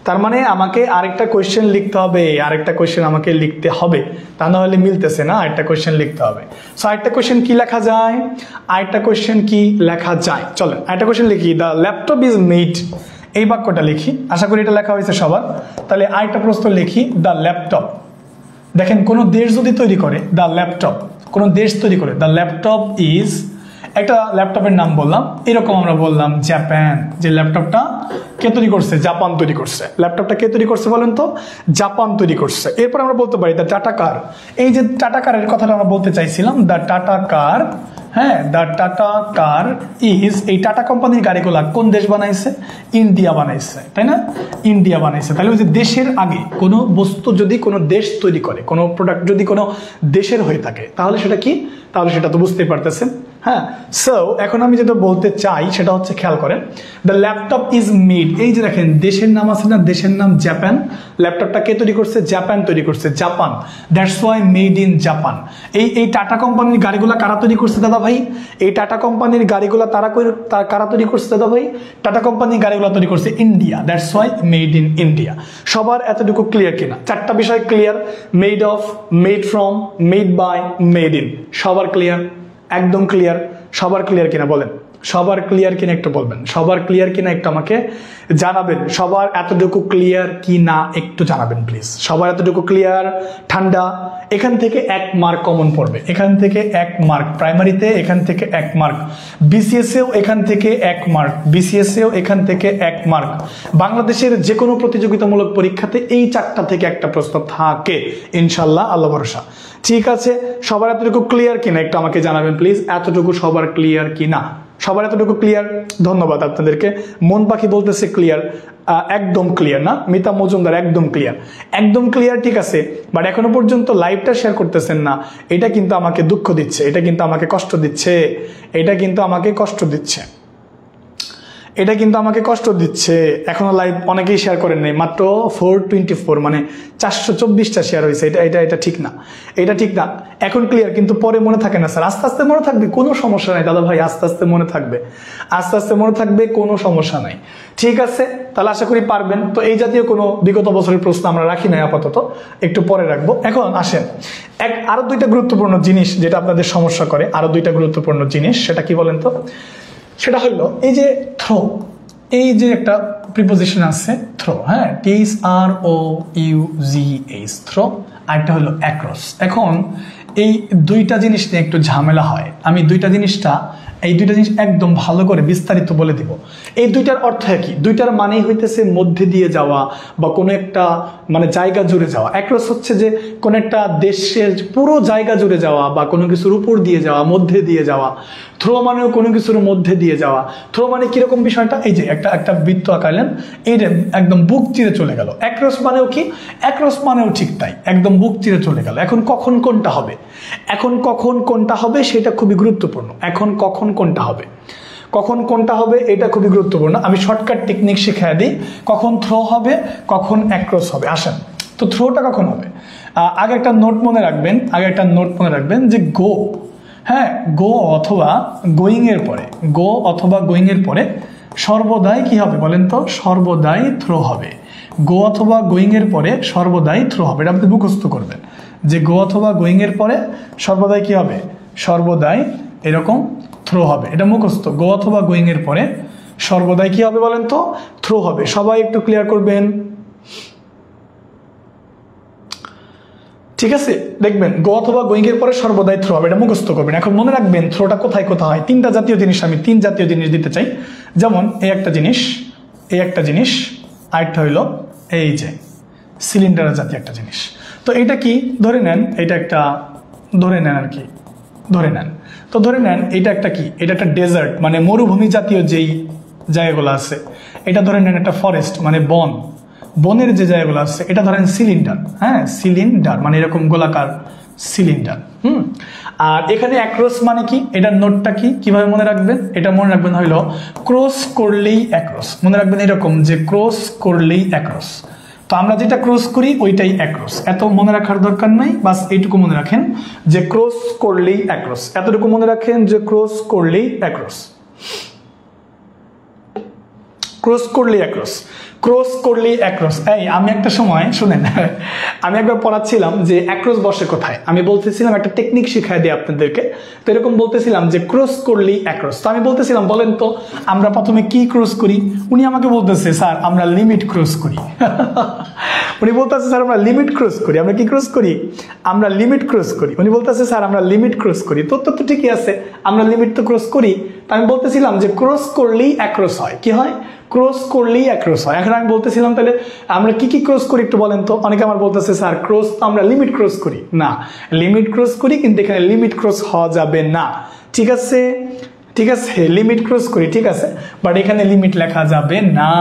তার মানে আমাকে আরেকটা কোয়েশ্চেন লিখতে হবে, আরেকটা কোয়েশ্চেন আমাকে লিখতে হবে, তা না হলে মিলতেছে না, আরেকটা কোয়েশ্চেন লিখতে হবে। সো আরেকটা কোয়েশ্চেন কি লেখা যায়, আরেকটা কোয়েশ্চেন কি লেখা যায়, চলেন আরেকটা কোয়েশ্চেন লিখি। দ্য ল্যাপটপ ইজ মেড, এই বাক্যটা লিখি, আশা করি এটা লেখা হয়েছে সবার। তাহলে আরেকটা প্রশ্ন লিখি, দ্য ল্যাপটপ, দেখেন কোন দেশ যদি তৈরি করে, দ্য ল্যাপটপ, কোন দেশ তৈরি করে, দ্য ল্যাপটপ ইজ, একটা ল্যাপটপের নাম বললাম, এরকম আমরা বললাম জাপান, যে ল্যাপটপটা কে তৈরি করছে, জাপান তৈরি করছে। ল্যাপটপটা কে তৈরি করছে বলেন তো, জাপান তৈরি করছে। এরপর আমরা বলতে পারি দ্য টাটা কার, এই যে টাটা কারের কথাটা আমরা বলতে চাইছিলাম, দ্য টাটা কার, হ্যাঁ দ্য টাটা কার ইজ, এই টাটা কোম্পানির গাড়িগুলা কোন দেশ বানাইছে, ইন্ডিয়া বানাইছে, তাই না, ইন্ডিয়া বানাইছে। তাহলে ওই যে দেশের আগে কোনো বস্তু যদি কোনো দেশ তৈরি করে, কোনো প্রোডাক্ট যদি কোনো দেশের হয়ে থাকে, তাহলে সেটা কি, তাহলে সেটা তো বুঝতেই পারতেছেন। হ্যাঁ, সো এখন আমি যেটা বলতে চাই সেটা হচ্ছে, খেয়াল করেন, দ্য ল্যাপটপ ইজ মেড, এই যে দেখেন দেশের নাম আছে না, দেশের নাম জাপান, ল্যাপটপটা কে তৈরি করছে, জাপান তৈরি করছে, Japan, that's why made in Japan. এই টাটা কোম্পানির গাড়িগুলো কারা তৈরি করছে দাদা ভাই, এই টাটা কোম্পানির গাড়িগুলো কারা তৈরি করছে দাদা ভাই, টাটা কোম্পানির গাড়িগুলো তৈরি করছে India, that's why made in India. সবার এতটুকু ক্লিয়ার কিনা, চারটা বিষয় clear, made of, made from, made by, made in, সবার ক্লিয়ার, একদম ক্লিয়ার, সবার ক্লিয়ার কিনা বলেন। সবার ক্লিয়ার কিনা একটু বলবেন, সবার ক্লিয়ার কিনা একটু আমাকে জানাবেন, সবার এতটুকু ক্লিয়ার কি না একটু জানাবেন প্লিজ। সবার এতটুকু ক্লিয়ার, ঠান্ডা। এখান থেকে 1 মার্ক কমন পড়বে, এখান থেকে 1 মার্ক প্রাইমারিতে, এখান থেকে 1 মার্ক বিসিএস এও, এখান থেকে 1 মার্ক বিসিএস এও, এখান থেকে 1 মার্ক। বাংলাদেশের যে কোনো প্রতিযোগিতামূলক পরীক্ষাতে এই 4টা থেকে একটা প্রশ্ন থাকে ইনশাল্লাহ, আল্লাহ ভরসা। ঠিক আছে, সবার এতটুকু ক্লিয়ার কিনা একটু আমাকে জানাবেন প্লিজ, এতটুকু সবার ক্লিয়ার কিনা? সবার এতটুকু ক্লিয়ার? ধন্যবাদ আপনাদেরকে। মন পাখি বলতেছে ক্লিয়ার, একদম ক্লিয়ার না? মিতা মজুমদার একদম ক্লিয়ার, একদম ক্লিয়ার, ঠিক আছে। বাট এখনো পর্যন্ত লাইভটা শেয়ার করতেছেন না, এটা কিন্তু আমাকে দুঃখ দিচ্ছে, এটা কিন্তু আমাকে কষ্ট দিচ্ছে, এটা কিন্তু আমাকে কষ্ট দিচ্ছে, এটা কিন্তু আমাকে কষ্ট দিচ্ছে। এখনো লাইভ অনেকেই শেয়ার করেন নাই, মাত্র 424, মানে 424টা শেয়ার হয়েছে। এটা ঠিক না, এটা ঠিক না। এখন ক্লিয়ার, কিন্তু পরে মনে থাকে না স্যার। আস্তে আস্তে মনে থাকবে, কোনো সমস্যা নাই দাদা ভাই, আস্তে আস্তে মনে থাকবে, আস্তে আস্তে মনে থাকবে, কোনো সমস্যা নাই। ঠিক আছে, তাহলে আশা করি পারবেন। তো এই জাতীয় কোনো বিগত বছরের প্রশ্ন আমরা রাখি নাই আপাতত, একটু পরে রাখবো। এখন আসেন আরো 2টা গুরুত্বপূর্ণ জিনিস যেটা আপনাদের সমস্যা করে, আরো 2টা গুরুত্বপূর্ণ জিনিস, সেটা কি বলেন তো? সেটা হলো এই যে থ্রো, এই যে একটা প্রিপোজিশন আছে থ্রো, হ্যাঁ, THROUGH, থ্রো। আরেকটা হলো অ্যাক্রস। এখন এই 2টা জিনিস নিয়ে একটু ঝামেলা হয়। আমি এই 2টা জিনিস একদম ভালো করে বিস্তারিত বলে দিব। এই 2টার অর্থ কি? 2টার মানেই হইতেছে মধ্যে দিয়ে যাওয়া বা কোনো একটা মানে জায়গা জুড়ে যাওয়া। অ্যাক্রস হচ্ছে যে কোনো একটা দেশের পুরো জায়গা জুড়ে যাওয়া বা কোনো কিছুর উপর দিয়ে যাওয়া, মধ্যে দিয়ে যাওয়া। থ্রো মানেও কোনো কিছুর মধ্যে দিয়ে যাওয়া। থ্রো মানে কিরকম বিষয়টা? এই যে একটা বৃত্ত আঁকালেন, এইটা একদম বুক চিরে চলে গেল। অ্যাক্রস মানেও কি? অ্যাক্রস মানেও ঠিক তাই, একদম বুক চিরে চলে গেল। এখন কখন কোনটা হবে, এখন কখন কোনটা হবে সেটা খুবই গুরুত্বপূর্ণ। এখন কখন কোনটা হবে, কখন কোনটা হবে এটা খুবই গুরুত্বপূর্ণ। আমি শর্টকাট টেকনিক শিখিয়ে দিই, কখন থ্রো হবে, কখন অ্যাক্রস হবে। আসেন, তো থ্রোটা কখন হবে? আগে একটা নোট মনে রাখবেন, যে গো, হ্যাঁ, গো অথবা গোয়িং এর পরে সর্বদাই কি হবে বলেন তো? সর্বদাই থ্রো হবে। গো অথবা গোয়িং এর পরে সর্বদাই থ্রো হবে, এটা আপনি মুখস্থ করবেন যে গো অথবা গোয়িং এর পরে সর্বদাই কি হবে? সর্বদাই এরকম থ্রো হবে, এটা মুখস্থ। গো অথবা গোয়িং এর পরে সর্বদাই কি হবে বলেন তো? থ্রো হবে। সবাই একটু ক্লিয়ার করবেন, ঠিক আছে? দেখবেন গো অথবা গোয়িং এর পরে সর্বদাই থ্রো হবে, এটা মুখস্থ করবেন। এখন মনে রাখবেন থ্রোটা কোথায় হয়। 3টা জাতীয় জিনিস, আমি 3 জাতীয় জিনিস দিতে চাই। যেমন এই একটা জিনিস, আরেকটা হইলো এই যে সিলিন্ডারের জাতীয় একটা জিনিস। তো এটা কি ধরে নেন, এটা একটা ধরে নেন আর কি, ধরে নেন এটা একটা কি, এটা একটা ডেজার্ট মানে মরুভূমি জাতীয় যেই জায়গাগুলো আছে। এটা ধরে নেন একটা ফরেস্ট মানে বনের যে জায়গাগুলো আছে, এটা ধরেন সিলিন্ডার, হ্যাঁ, সিলিন্ডার মানে এরকম গোলাকার সিলিন্ডার। আর এখানে অ্যাক্রস মানে কি, এটার নোটটা কি, কিভাবে মনে রাখবেন? এটা মনে রাখবেন হইলো ক্রস করলেই অ্যাক্রস। মনে রাখবেন এরকম যে ক্রস করলেই অ্যাক্রস। তো আমরা যেটা ক্রস করি ওইটাই অ্যাক্রস। এত মনে রাখার দরকার নাই, বাস এইটুকু মনে রাখেন যে ক্রস করলেই অ্যাক্রস। এতটুকু মনে রাখেন যে ক্রস করলেই অ্যাক্রস, ক্রস করলেই অ্যাক্রস, ক্রস করলেই অ্যাক্রস। এই আমি একটা সময় শুনেন, আমি একবার পড়াচ্ছিলাম যে অ্যাক্রস বসে কোথায়। আমি বলতেছিলাম একটা টেকনিক শিখাই দিই আপনাদেরকে। তো এরকম বলতেছিলাম যে ক্রস করলেই অ্যাক্রস। তো আমি বলতেছিলাম বলেন তো আমরা প্রথমে কি ক্রস করি? উনি আমাকে বলতেছে স্যার আমরা লিমিট ক্রস করি। উনি বলতেছে স্যার আমরা লিমিট ক্রস করি। আমরা কি ক্রস করি? আমরা লিমিট ক্রস করি। উনি বলতেছে স্যার আমরা লিমিট ক্রস করি। তো ঠিকই আছে, আমরা লিমিট তো ক্রস করি। তা আমি বলতেছিলাম যে ক্রস করলেই অ্যাক্রস হয়। কি হয়? ক্রস করলেই অ্যাক্রস হয়। এখন আমি বলতেছিলাম তাহলে আমরা কি ক্রস করি একটু বলেন তো। অনেকে আমার বলতেছে স্যার ক্রস তো আমরা লিমিট ক্রস করি। না, লিমিট ক্রস করি, কিন্তু এখানে লিমিট ক্রস হওয়া যাবে না। ঠিক আছে, লিমিট ক্রস করি, ঠিক আছে, বাট এখানে লিমিট লেখা যাবে না।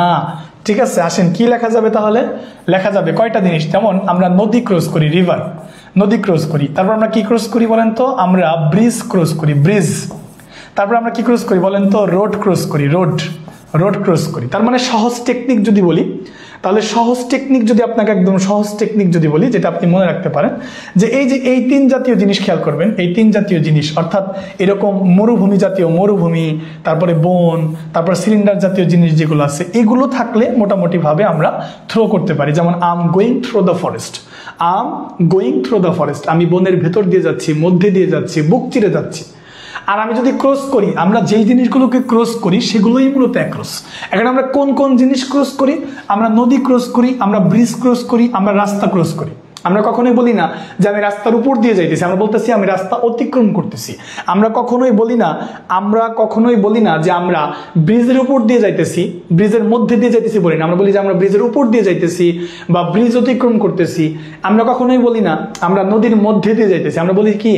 ঠিক আছে, আসেন কি লেখা যাবে তাহলে? লেখা যাবে কয়টা জিনিস, যেমন আমরা নদী ক্রস করি, রিভার, নদী ক্রস করি। তারপর আমরা কি ক্রস করি বলেন তো? আমরা ব্রিজ ক্রস করি, ব্রিজ। তারপর আমরা কি ক্রস করি বলেন তো? রোড ক্রস করি, রোড ক্রস করি। তার মানে সহজ টেকনিক যদি বলি, তাহলে সহজ টেকনিক যদি আপনাকে একদম সহজ টেকনিক যদি বলি, যেটা আপনি মনে রাখতে পারেন যে এই 3 জাতীয় জিনিস খেয়াল করবেন। এই 3 জাতীয় জিনিস অর্থাৎ এরকম মরুভূমি জাতীয়, তারপরে বন, তারপর সিলিন্ডার জাতীয় জিনিস যেগুলো আছে, এগুলো থাকলে মোটামুটি ভাবে আমরা থ্রো করতে পারি। যেমন I am going through the forest, I am going through the forest, আমি বনের ভেতর দিয়ে যাচ্ছি, মধ্যে দিয়ে যাচ্ছি, বুক চিরে যাচ্ছি। আর আমি যদি ক্রস করি, আমরা যেই জিনিসগুলোকে ক্রস করি সেগুলোই মূলত অ্যাক্রস। এখন আমরা কোন কোন জিনিস ক্রস করি? আমরা নদী ক্রস করি, আমরা ব্রিজ ক্রস করি, আমরা রাস্তা ক্রস করি। আমরা কখনোই বলি না যে আমি রাস্তার উপর দিয়ে যাইতেছি, আমরা বলতেছি আমি রাস্তা অতিক্রম করতেছি। আমরা কখনোই বলি না যে আমরা ব্রিজের উপর দিয়ে যাইতেছি, ব্রিজের মধ্যে দিয়ে যাইতেছি বলি না। আমরা বলি যে আমরা ব্রিজের উপর দিয়ে যাইতেছি বা ব্রিজ অতিক্রম করতেছি। আমরা কখনোই বলি না আমরা নদীর মধ্যে দিয়ে যাইতেছি, আমরা বলি কি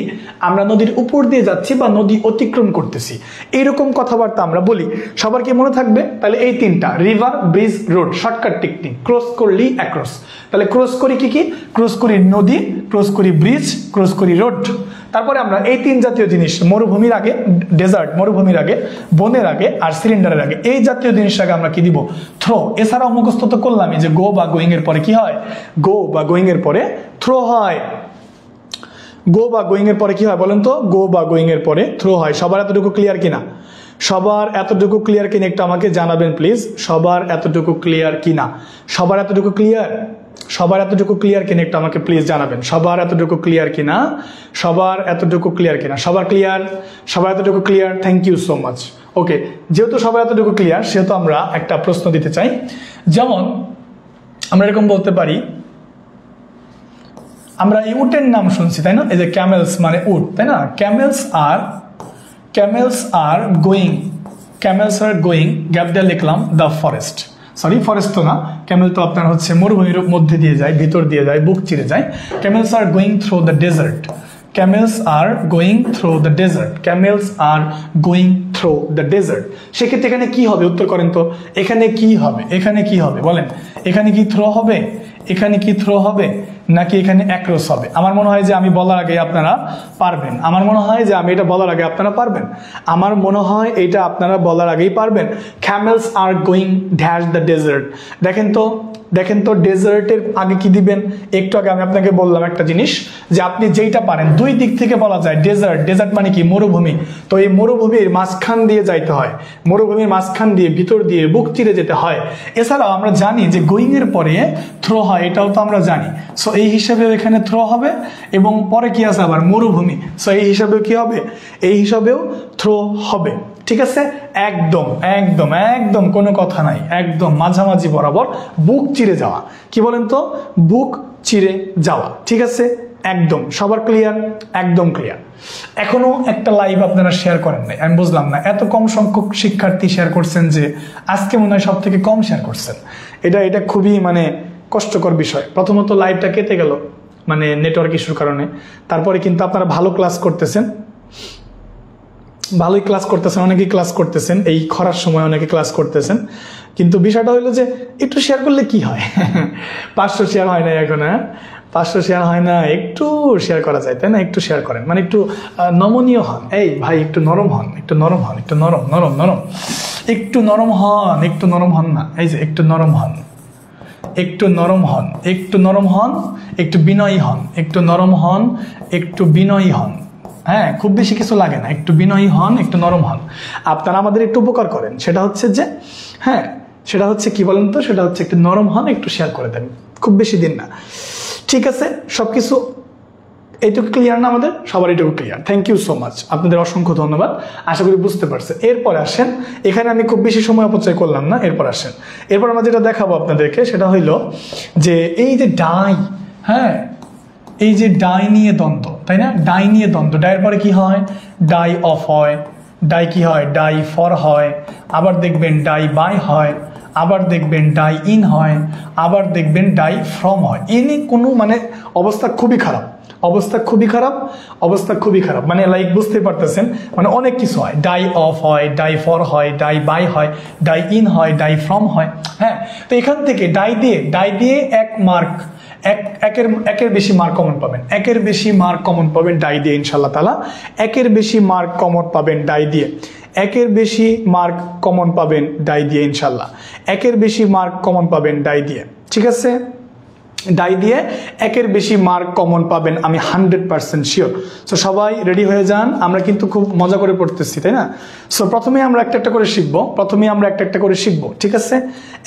আমরা নদীর উপর দিয়ে যাচ্ছি বা নদী অতিক্রম করতেছি। এইরকম কথাবার্তা আমরা বলি। সবার কি মনে থাকবে? তাহলে এই তিনটা, river, bridge, road, shortcut technique. Cross করলি অ্যাক্রস। তাহলে ক্রস করি কি কি? ক্রস করি নদী, ক্রস করি ব্রিজ, ক্রস করি রোড। তারপরে আমরা এই তিন জাতীয় জিনিস, মরুভূমির আগে ডেজার্ট, মরুভূমির আগে বনের আগে আর সিলিন্ডারের আগে, এই জাতীয় জিনিসটাকে আমরা কি দিব? থ্রো। এছাড়াও মুখস্থ তো করলামই যে গো বা গোয়িং এর পরে কি হয়? গো বা গোয়িং এর পরে থ্রো হয়। গো বা গোয়িং এর পরে কি হয় বলেন তো? গো বা গোয়িং এর পরে থ্রো হয়। সবার এতটুকু ক্লিয়ার কিনা? সবার এতটুকু ক্লিয়ার কিনা একটু আমাকে জানাবেন প্লিজ। সবার এতটুকু ক্লিয়ার কিনা? সবার এতটুকু ক্লিয়ার? সবার এতটুকু ক্লিয়ার কিনা একটু আমাকে প্লিজ জানাবেন। সবার এতটুকু ক্লিয়ার কিনা? সবার এতটুকু ক্লিয়ার কিনা? সবার ক্লিয়ার? সবার এতটুকু clear? Thank you so much. Okay, যেহেতু সবার এতটুকু ক্লিয়ার সেহেতু আমরা একটা প্রশ্ন দিতে চাই। যেমন আমরা এরকম বলতে পারি, আমরা এই উটের নাম শুনছি তাই না? এই যে ক্যামেলস মানে উট, তাই না? ক্যামেলস আর গোয়িং, গ্যাপ দিয়ে লিখলাম দ্য ফরেস্ট। সরি, ফরেস্ট তো না, ক্যামেল তো আপনার হচ্ছে মরুভূমির মধ্যে দিয়ে যায়, ভিতর দিয়ে যায়, বুক চিরে যায়। Camels are going through the desert. Camels are going through the desert. Camels are going through the desert. সেক্ষেত্রে এখানে কি হবে? উত্তর করেন তো। এখানে কি হবে? এখানে কি হবে বলেন? এখানে কি থ্রো হবে? এখানে কি থ্রো হবে নাকি এখানে অ্যাক্রস হবে? আমার মনে হয় যে আমি বলার আগে আপনারা পারবেন। আমার মনে হয় যে আমি এটা বলার আগে আপনারা পারবেন। আমার মনে হয় এটা আপনারা বলার আগেই পারবেন। Camels are going dash the desert. দেখেন তো ডেজার্টের আগে কি দিবেন? একটু আগে আমি আপনাকে বললাম একটা জিনিস, যে আপনি যেইটা পারেন দুই দিক থেকে বলা যায়। ডেজার্ট মানে কি? মরুভূমি। তো এই মরুভূমির মাঝখান দিয়ে যাইতে হয়, মরুভূমির মাঝখান দিয়ে ভিতর দিয়ে বুক চিরে যেতে হয়। এছাড়াও আমরা জানি যে গোয়িং এর পরে থ্রো হয়, এটাও তো আমরা জানি। সো এই হিসাবে এখানে থ্রো হবে এবং পরে কি আছে আবার? মরুভূমি। সো এই হিসাবেও কি হবে? এই হিসাবেও থ্রো হবে। ঠিক আছে? একদম একদম একদম কোনো কথা নাই, একদম মাঝামাঝি বরাবর বুক চিরে যাওয়া। কি বলেন তো? বুক চিরে যাওয়া। ঠিক আছে? একদম সবার ক্লিয়ার? একদম ক্লিয়ার। এখনো একটা লাইভ আপনারা শেয়ার করেন নাই, আমি বুঝলাম না। এত কম সংখ্যক শিক্ষার্থী শেয়ার করছেন যে আজকে মনে হয় সব থেকে কম শেয়ার করছেন। এটা খুবই মানে কষ্টকর বিষয়। প্রথমত লাইভটা কেটে গেল মানে নেটওয়ার্ক ইস্যুর কারণে। তারপরে কিন্তু আপনারা ভালো ক্লাস করতেছেন, ভালোই ক্লাস করতেছেন, অনেকেই ক্লাস করতেছেন, এই খরার সময় অনেকে ক্লাস করতেছেন। কিন্তু বিষয়টা হলো যে একটু শেয়ার করলে কি হয়? 500 শেয়ার হয় না এখন, হ্যাঁ 500 শেয়ার হয় না, একটু শেয়ার করা যায় তাই না? একটু শেয়ার করেন, মানে একটু নমনীয় হন। এই ভাই একটু নরম হন, একটু নরম হন, একটু নরম একটু নরম হন, একটু নরম হন না, এই যে একটু নরম হন, একটু নরম হন, একটু নরম হন, একটু বিনয়ী হন, একটু নরম হন, একটু বিনয়ী হন। হ্যাঁ, খুব বেশি কিছু লাগে না, একটু বিনয়ী হন, একটু নরম হন। আপনারা আমাদের একটু উপকার করেন, সেটা হচ্ছে যে হ্যাঁ সেটা হচ্ছে কি বলেন তো? সেটা হচ্ছে একটু নরম হন, একটু শেয়ার করে দেন, খুব বেশি দিন না। ঠিক আছে? সবকিছু এইটুকু ক্লিয়ার না? আমাদের সবার এইটুকু clear. Thank you so much, আপনাদের অসংখ্য ধন্যবাদ। আশা করি বুঝতে পারছেন। এরপরে আসেন, এখানে আমি খুব বেশি সময় অপচয় করলাম না। এরপর আসেন, এরপর আমরা যেটা দেখাবো আপনাদেরকে সেটা হইল যে এই যে ডাই, হ্যাঁ এই যে ডাই নিয়ে দ্বন্দ্ব, তাই না? ডাই নিয়ে দ্বন্দ্ব, ডাইয়ের পরে কি হয়? ডাই অফ হয়, ডাই কি হয়? ডাই ফর হয়, আবার দেখবেন ডাই বাই হয়, আবার দেখবেন ডাই ইন হয়, আবার দেখবেন ডাই ফ্রম হয়। এনে কোনো মানে অবস্থা খুবই খারাপ, অবস্থা খুবই খারাপ, অবস্থা খুবই খারাপ। মানে লাইক বুঝতে পারতেছেন, মানে অনেক কিছু হয়। ডাই অফ হয়, ডাই ফর হয়, ডাই বাই হয়, ডাই ইন হয়, ডাই ফ্রম হয়। হ্যাঁ, তো এখান থেকে ডাই দিয়ে এক মার্ক, একের বেশি মার্ক কমন পাবেন, একের বেশি মার্ক কমন পাবেন ডাই দিয়ে ইনশাল্লাহ তাআলা। একের বেশি মার্ক কমন পাবেন ডাই দিয়ে, একের বেশি মার্ক কমন পাবেন ডাই দিয়ে ইনশাল্লাহ, একের বেশি মার্ক কমন পাবেন ডাই দিয়ে। ঠিক আছে? ডাই দিয়ে একের বেশি মার্ক কমন পাবেন, আমি 100% শিওর। সো সবাই রেডি হয়ে যান, আমরা কিন্তু খুব মজা করে পড়তেছি তাই না? সো প্রথমে আমরা একটা করে শিখবো, ঠিক আছে?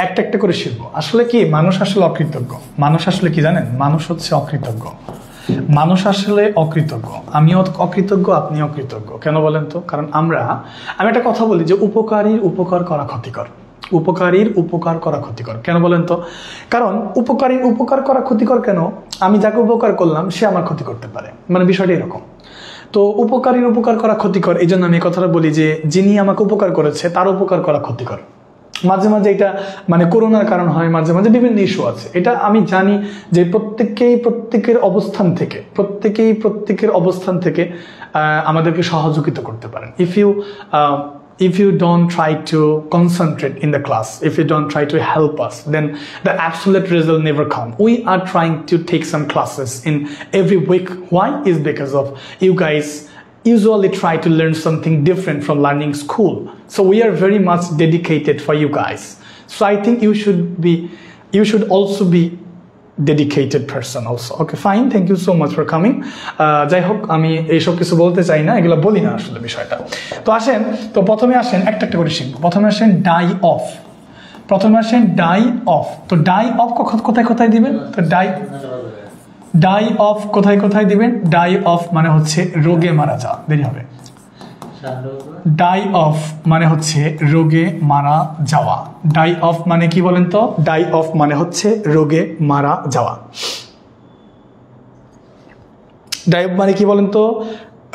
একটা করে শিখবো। আসলে কি, মানুষ আসলে অকৃতজ্ঞ। মানুষ আসলে কি জানেন? মানুষ হচ্ছে অকৃতজ্ঞ। মানুষ আসলে অকৃতজ্ঞ, আমিও অকৃতজ্ঞ, আপনি অকৃতজ্ঞ। কেন বলেন তো? কারণ আমি একটা কথা বলি যে উপকারীর উপকার করা ক্ষতিকর, উপকারীর উপকার করা ক্ষতিকর। কেন বলেন তো? কারণ উপকারীর উপকার করা ক্ষতিকর কেন? আমি যাকে উপকার করলাম সে আমার ক্ষতি করতে পারে, মানে বিষয়টা এরকম। তো উপকারীর উপকার করা ক্ষতিকর, এই জন্য আমি এই কথাটা বলি যে যিনি আমাকে উপকার করেছে তার উপকার করা ক্ষতিকর। মাঝে মাঝে এটা মানে করোনার কারণ হয়, মাঝে মাঝে বিভিন্ন ইস্যু আছে, এটা আমি জানি যে প্রত্যেকের অবস্থান থেকে আমাদেরকে সহযোগিতা করতে পারেন। if you don't try to concentrate in the class, if you don't try to help us, then the absolute result never come. We are trying to take some classes in every week. Why? Is because of you guys usually try to learn something different from learning school. So we are very much dedicated for you guys. So I think you should also be dedicated person also. Okay, fine, thank you so much for coming. যাই হোক, আমি এইসব কিছু বলতে চাই না, এগুলো বলি না আসলে বিষয়টা। তো প্রথমে আসেন একটা করে শিখবো। প্রথমে আসেন ডাই অফ, তো ডাই অফ কোথায় দিবেন? তো ডাই অফ কোথায় দিবেন? ডাই অফ মানে হচ্ছে রোগে মারা যাওয়া, দেরি হবে। ডাই অফ মানে হচ্ছে রোগে মারা যাওয়া। ডাই অফ মানে কি বলেন তো? ডাই অফ মানে হচ্ছে রোগে মারা যাওয়া। ডাই অফ মানে কি বলেন তো?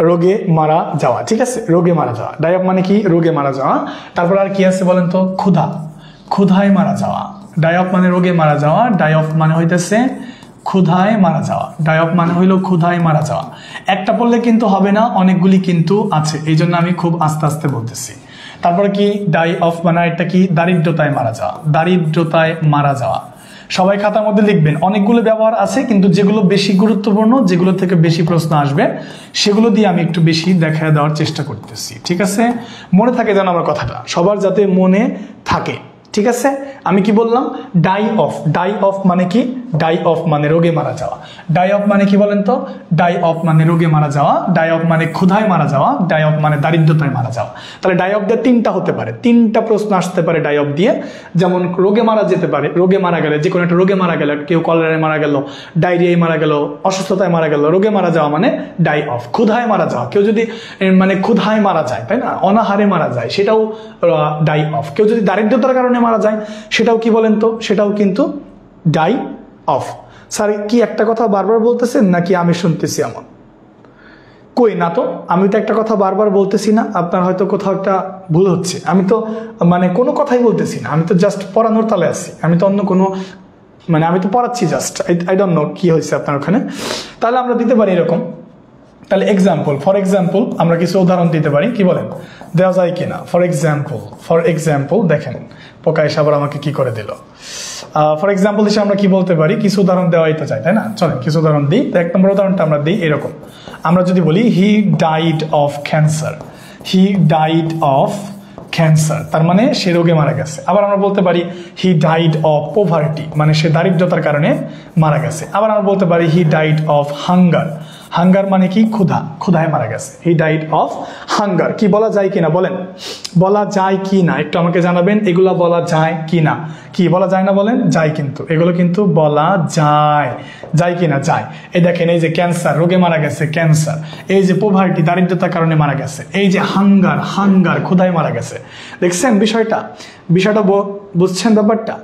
রোগে মারা যাওয়া, ঠিক আছে? রোগে মারা যাওয়া। ডাই অফ মানে কি? রোগে মারা যাওয়া। তারপর আর কি আছে বলেন তো? ক্ষুধায় মারা যাওয়া। ডাই অফ মানে রোগে মারা যাওয়া, ডাই অফ মানে হইতেছে ক্ষুধায় মারা যাওয়া। ডাই অফ মানে হইলো ক্ষুধায় মারা যাওয়া। একটা পড়লে কিন্তু হবে না, অনেকগুলি কিন্তু আছে, এই জন্য আমি খুব আস্তে আস্তে বলতেছি। তারপরে কি? ডাই অফ মানে এটা কি? দারিদ্রতায় মারা যাওয়া, দারিদ্রতায় মারা যাওয়া। সবাই খাতার মধ্যে লিখবেন, অনেকগুলো ব্যবহার আছে, কিন্তু যেগুলো বেশি গুরুত্বপূর্ণ, যেগুলো থেকে বেশি প্রশ্ন আসবে, সেগুলো দিয়ে আমি একটু বেশি দেখা দেওয়ার চেষ্টা করতেছি, ঠিক আছে? মনে থাকে যেন আমার কথাটা, সবার যাতে মনে থাকে, ঠিক আছে? আমি কি বললাম? ডাই অফ মানে কি? ডাই অফ মানে রোগে মারা যাওয়া। ডাই অফ মানে কি বলেন তো? ডাই অফ মানে রোগে মারা যাওয়া, ডাই অফ মানে ক্ষুধায় মারা যাওয়া, ডাই অফ মানে দারিদ্রতায় মারা যাওয়া। তাহলে ডাই অফ দিয়ে তিনটা হতে পারে, তিনটা প্রশ্ন আসতে পারে ডাই অফ দিয়ে। যেমন রোগে মারা যেতে পারে, রোগে মারা গেলে, যে কোনো একটা রোগে মারা গেলে, কেউ কলেরায় মারা গেল, ডায়রিয়ায় মারা গেল, অসুস্থতায় মারা গেল, রোগে মারা যাওয়া মানে ডাই অফ। ক্ষুধায় মারা যাওয়া, কেউ যদি মানে ক্ষুধায় মারা যায়, তাই না, অনাহারে মারা যায়, সেটাও ডাই অফ। কেউ যদি দারিদ্রতার কারণে মারা যায়, সেটাও কি বলেন তো? সেটাও কিন্তু ডাই অফ। স্যার কি একটা কথা বারবার বলতেছেন নাকি আমি শুনতেছি এমন? কই না তো, আমি তো একটা কথা বারবার বলতেছি না, আপনার হয়তো কোথাও একটা ভুল হচ্ছে। আমি তো মানে কোনো কথাই বলতেছি না, আমি তো জাস্ট পড়ানোর তালে আছি, আমি তো অন্য কোনো মানে আমি তো পড়াচ্ছি জাস্ট। আই ডোন্ট নো কি হয়েছে আপনার ওখানে। তাহলে আমরা দিতে পারি এরকম, তাহলে ফর এক্সাম্পল আমরা কিছু উদাহরণ দিতে পারি, কি বলেন? দেওয়া যায় কিনা? ফর এক্সাম্পল দেখেন পোকা এসে আবার আমাকে কি করে দিল। ফর এক্সাম্পল হিসেবে আমরা কি বলতে পারি? কিছু উদাহরণ দেওয়াই তো চাই, তাই না? চলেন কিছু উদাহরণ দিই। তো 1 নম্বর উদাহরণটা আমরা দিই এরকম, আমরা যদি বলি হি ডাইড অফ ক্যান্সার, তার মানে সে রোগে মারা গেছে। আবার আমরা বলতে পারি হি ডাইড অফ পভার্টি, মানে সে দারিদ্রতার কারণে মারা গেছে। আবার আমরা বলতে পারি হি ডাইড অফ হাঙ্গার মানে কি? ক্ষুধায় মারা গেছে। He died of hunger. কি বলা যায় কিনা বলেন? বলা যায় কি না একটু আমাকে জানাবেন, এগুলা বলা যায় কি না? কি বলা যায় না বলেন? যায়, কিন্তু এগুলো কিন্তু বলা যায় কিনা? যায়। এই দেখেন, এই যে ক্যান্সার, রোগে মারা গেছে ক্যান্সার। এই যে পভার্টি, দারিদ্রতার কারণে মারা গেছে। এই যে হাঙ্গার, ক্ষুধায় মারা গেছে। দেখছেন বিষয়টা বুঝছেন ব্যাপারটা?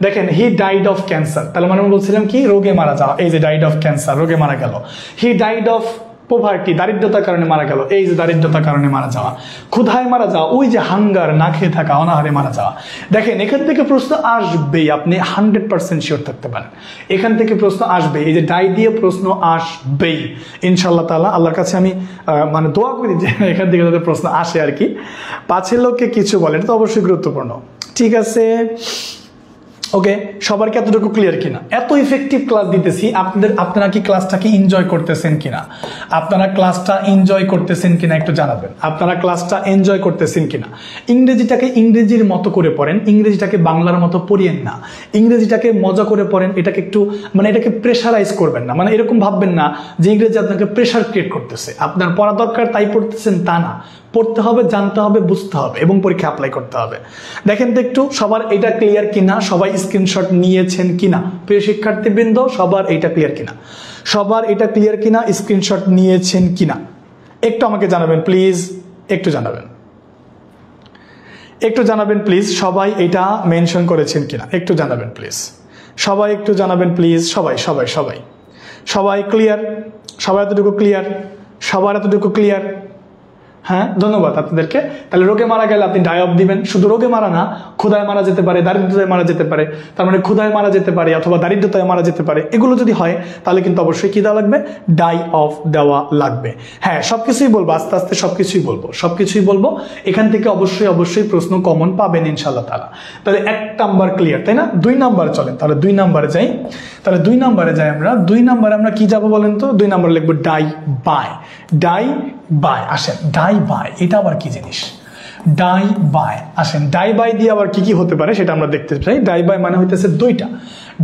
দেখেন হি ডাইড অফ ক্যান্সার, তাহলে মানে আমরা বলছিলাম কি? রোগে মারা যাওয়া। এই যে ডাইড অফ ক্যান্সার, রোগে মারা গেল। হি ডাইড অফ পভার্টি, দারিদ্রতার কারণে মারা গেল। এই যে দারিদ্রতার কারণে মারা যাওয়া। ক্ষুধায় মারা যাওয়া, ওই যে হাঙ্গার, না খেয়ে থাকা, অনাহারে মারা যাওয়া। দেখেন এখান থেকে প্রশ্ন আসবেই, আপনি 100% শিওর থাকতে পারেন, এখান থেকে প্রশ্ন আসবে। এই যে ডাই দিয়ে প্রশ্ন আসবেই ইনশাআল্লাহ তাআলা। আল্লাহর কাছে আমি মানে দোয়া করি যে এখান থেকে যাতে প্রশ্ন আসে আর কি। 5 লোককে কিছু বলেন, এটা তো অবশ্যই গুরুত্বপূর্ণ, ঠিক আছে? ওকে, সবার কি এতটুকু ক্লিয়ার কিনা? এত ইফেক্টিভ ক্লাস দিতেছি, আপনারা কি ক্লাসটাকে এনজয় করতেছেন কিনা? আপনারা ক্লাসটা এনজয় করতেছেন কিনা একটু জানাবেন। আপনারা ক্লাসটা এনজয় করতেছেন কিনা? ইংরেজিটাকে ইংরেজির মতো করে পড়েন, ইংরেজিটাকে বাংলার মতো পড়িয়েন না। ইংরেজিটাকে মজা করে পড়েন, এটাকে একটু মানে এটাকে প্রেশারাইজ করবেন না, মানে এরকম ভাববেন না যে ইংরেজি আপনাকে প্রেশার ক্রিয়েট করতেছে, আপনার পড়া দরকার তাই পড়তেছেন তা না। পড়তে হবে, জানতে হবে, বুঝতে হবে এবং পরীক্ষা অ্যাপ্লাই করতে হবে। দেখেন তো একটু সবার এটা ক্লিয়ার কিনা, সবাই স্ক্রিনশট নিয়েছেন কিনা? প্রিয় শিক্ষার্থীবৃন্দ, সবার এটা ক্লিয়ার কিনা? সবার এটা ক্লিয়ার কিনা? স্ক্রিনশট নিয়েছেন কিনা একটু আমাকে জানাবেন প্লিজ, একটু জানাবেন, একটু জানাবেন প্লিজ। সবাই এটা মেনশন করেছেন কিনা একটু জানাবেন প্লিজ, সবাই একটু জানাবেন প্লিজ। সবাই সবাই সবাই সবাই ক্লিয়ার? সবাই এতটুকু ক্লিয়ার? সবার এতটুকু ক্লিয়ার? হ্যাঁ, ধন্যবাদ আপনাদেরকে। তাহলে রোগে মারা গেলে আপনি ডাই অফ দিবেন। শুধু রোগে মারা না, ক্ষুধায় মারা যেতে পারে, দারিদ্রতায় মারা যেতে পারে। তার মানে ক্ষুধায় মারা যেতে পারে অথবা দারিদ্রতায় মারা যেতে পারে। এগুলো যদি হয় তাহলে কিন্তু অবশ্যই কি দেওয়া লাগবে? ডাই অফ দেওয়া লাগবে। হ্যাঁ, সবকিছুই বলবো, আস্তে আস্তে সবকিছুই বলবো, সবকিছুই বলবো। এখান থেকে অবশ্যই অবশ্যই প্রশ্ন কমন পাবেন ইনশাআল্লাহ তাআলা। তাহলে 1 নাম্বার ক্লিয়ার, তাই না? 2 নাম্বার চলেন, তাহলে 2 নাম্বারে যাই। তাহলে 2 নাম্বারে যাই আমরা। 2 নাম্বারে আমরা কি যাবো বলেন তো? 2 নাম্বারে লিখবো ডাই বাই। ডাই বাই, আসেন ডাই বাই, এটা আবার কি জিনিস? ডাই বাই, আসেন ডাই বাই দিয়ে আবার কি কি হতে পারে সেটা আমরা দেখতে চাই। ডাই বাই মানে হইতেছে 2টা।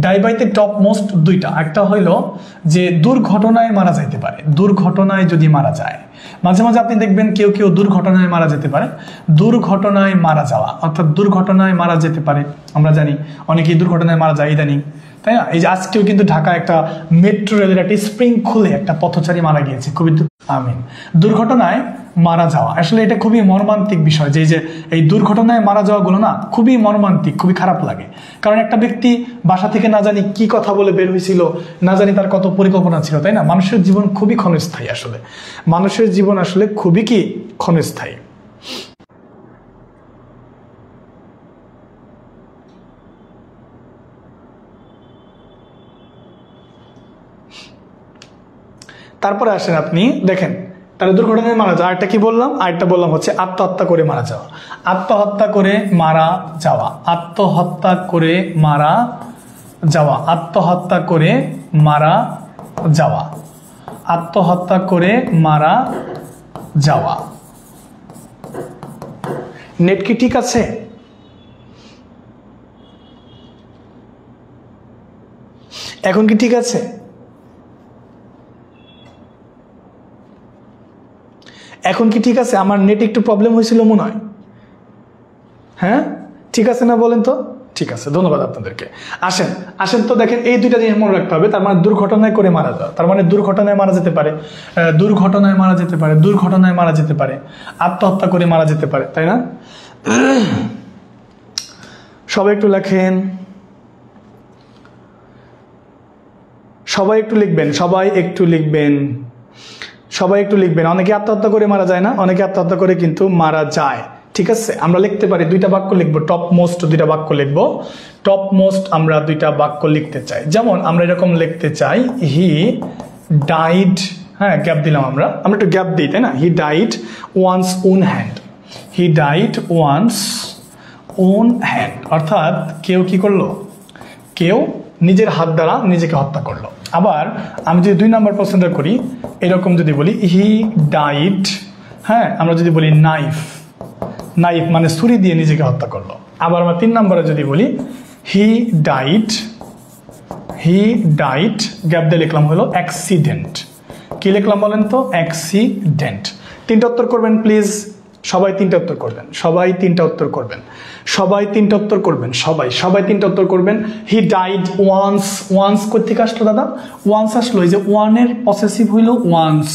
ডাই বাইতে টপ মোস্ট 2টা। একটা হইলো যে দুর্ঘটনায় মারা যাইতে পারে, দুর্ঘটনায় যদি মারা যায়। মাঝে মাঝে আপনি দেখবেন কেউ কেউ দুর্ঘটনায় মারা যেতে পারে। দুর্ঘটনায় মারা যাওয়া অর্থাৎ দুর্ঘটনায় মারা যেতে পারে, আমরা জানি অনেকেই দুর্ঘটনায় মারা যায় ইদানিং, তাই না? এই যে আজকেও কিন্তু ঢাকা একটা মেট্রো রেলের একটা স্প্রিং খুলে একটা পথচারী মারা গিয়েছে, খুবই আমিন। দুর্ঘটনায় মারা যাওয়া আসলে এটা খুবই মর্মান্তিক বিষয়। যে এই দুর্ঘটনায় মারা যাওয়াগুলো না খুবই মর্মান্তিক, খুবই খারাপ লাগে। কারণ একটা ব্যক্তি বাসা থেকে না জানি কি কথা বলে বের হয়েছিল, না জানি তার কত পরিকল্পনা ছিল, তাই না? মানুষের জীবন খুবই ক্ষণস্থায়ী, আসলে মানুষের জীবন আসলে খুবই কি ক্ষণস্থায়ী। তারপরে আসেন আপনি দেখেন, তাহলে দুর্ঘটনায় মারা যাওয়া। আরেকটা কি বললাম? আরেকটা বললাম হচ্ছে আত্মহত্যা করে মারা যাওয়া। আত্মহত্যা করে মারা যাওয়া, আত্মহত্যা করে মারা যাওয়া, আত্মহত্যা করে মারা যাওয়া, আত্মহত্যা করে মারা যাওয়া। নেট কি ঠিক আছে? এখন কি ঠিক আছে? এখন কি ঠিক আছে? আমার নেট একটু প্রবলেম হয়েছিল মনে হয়। হ্যাঁ, ঠিক আছে না বলেন তো? ঠিক আছে, ধন্যবাদ আপনাদেরকে। আসেন আসেন তো দেখেন, এই 2টা জিনিস মনে রাখতে হবে। তার মানে দুর্ঘটনায় করে মারা যাওয়া, তার মানে দুর্ঘটনায় মারা যেতে পারে, দুর্ঘটনায় মারা যেতে পারে, দুর্ঘটনায় মারা যেতে পারে, আত্মহত্যা করে মারা যেতে পারে, তাই না? সবাই একটু লেখেন, সবাই একটু লিখবেন, সবাই একটু লিখবেন, সবাই একটু লিখবেন। অনেকে আত্মহত্যা করে মারা যায় না, অনেকে আত্মহত্যা করে কিন্তু মারা যায়। ঠিক আছে, আমরা লিখতে পারি 2টা বাক্য লিখবো, টপ মোস্ট 2টা বাক্য লিখবো। টপ মোস্ট আমরা 2টা বাক্য লিখতে চাই। যেমন আমরা এরকম লিখতে চাই, হি ডাইড, হ্যাঁ গ্যাপ দিলাম, আমরা একটু গ্যাপ দিই, তাই না? He died one's own hand, he died one's own hand, অর্থাৎ কেউ কি করলো? কেউ নিজের হাত দ্বারা নিজেকে হত্যা করলো। আবার আমি যদি 2 নাম্বার প্রশ্নটা করি, এরকম যদি বলি হি ডাইড, হ্যাঁ আমরা যদি বলি নাইফ, নাইফ মানে ছুরি দিয়ে নিজেকে হত্যা করলো। আবার আমরা 3 নাম্বারে যদি বলি he died, he died gap দিয়ে লিখলাম হলো অ্যাক্সিডেন্ট। কি লিখলাম বলেন তো? অ্যাক্সিডেন্ট। 3টা উত্তর করবেন প্লিজ, সবাই 3টা উত্তর করবেন, সবাই 3টা উত্তর করবেন, সবাই 3টা উত্তর করবেন, সবাই 3টা উত্তর করবেন। হি ডাইড ওয়ান্স, ওয়ান্স কই থেকে আসলো দাদা? ওয়ান্স আসলো এই যে 1 এর পসেসিভ হইলো ওয়ান্স।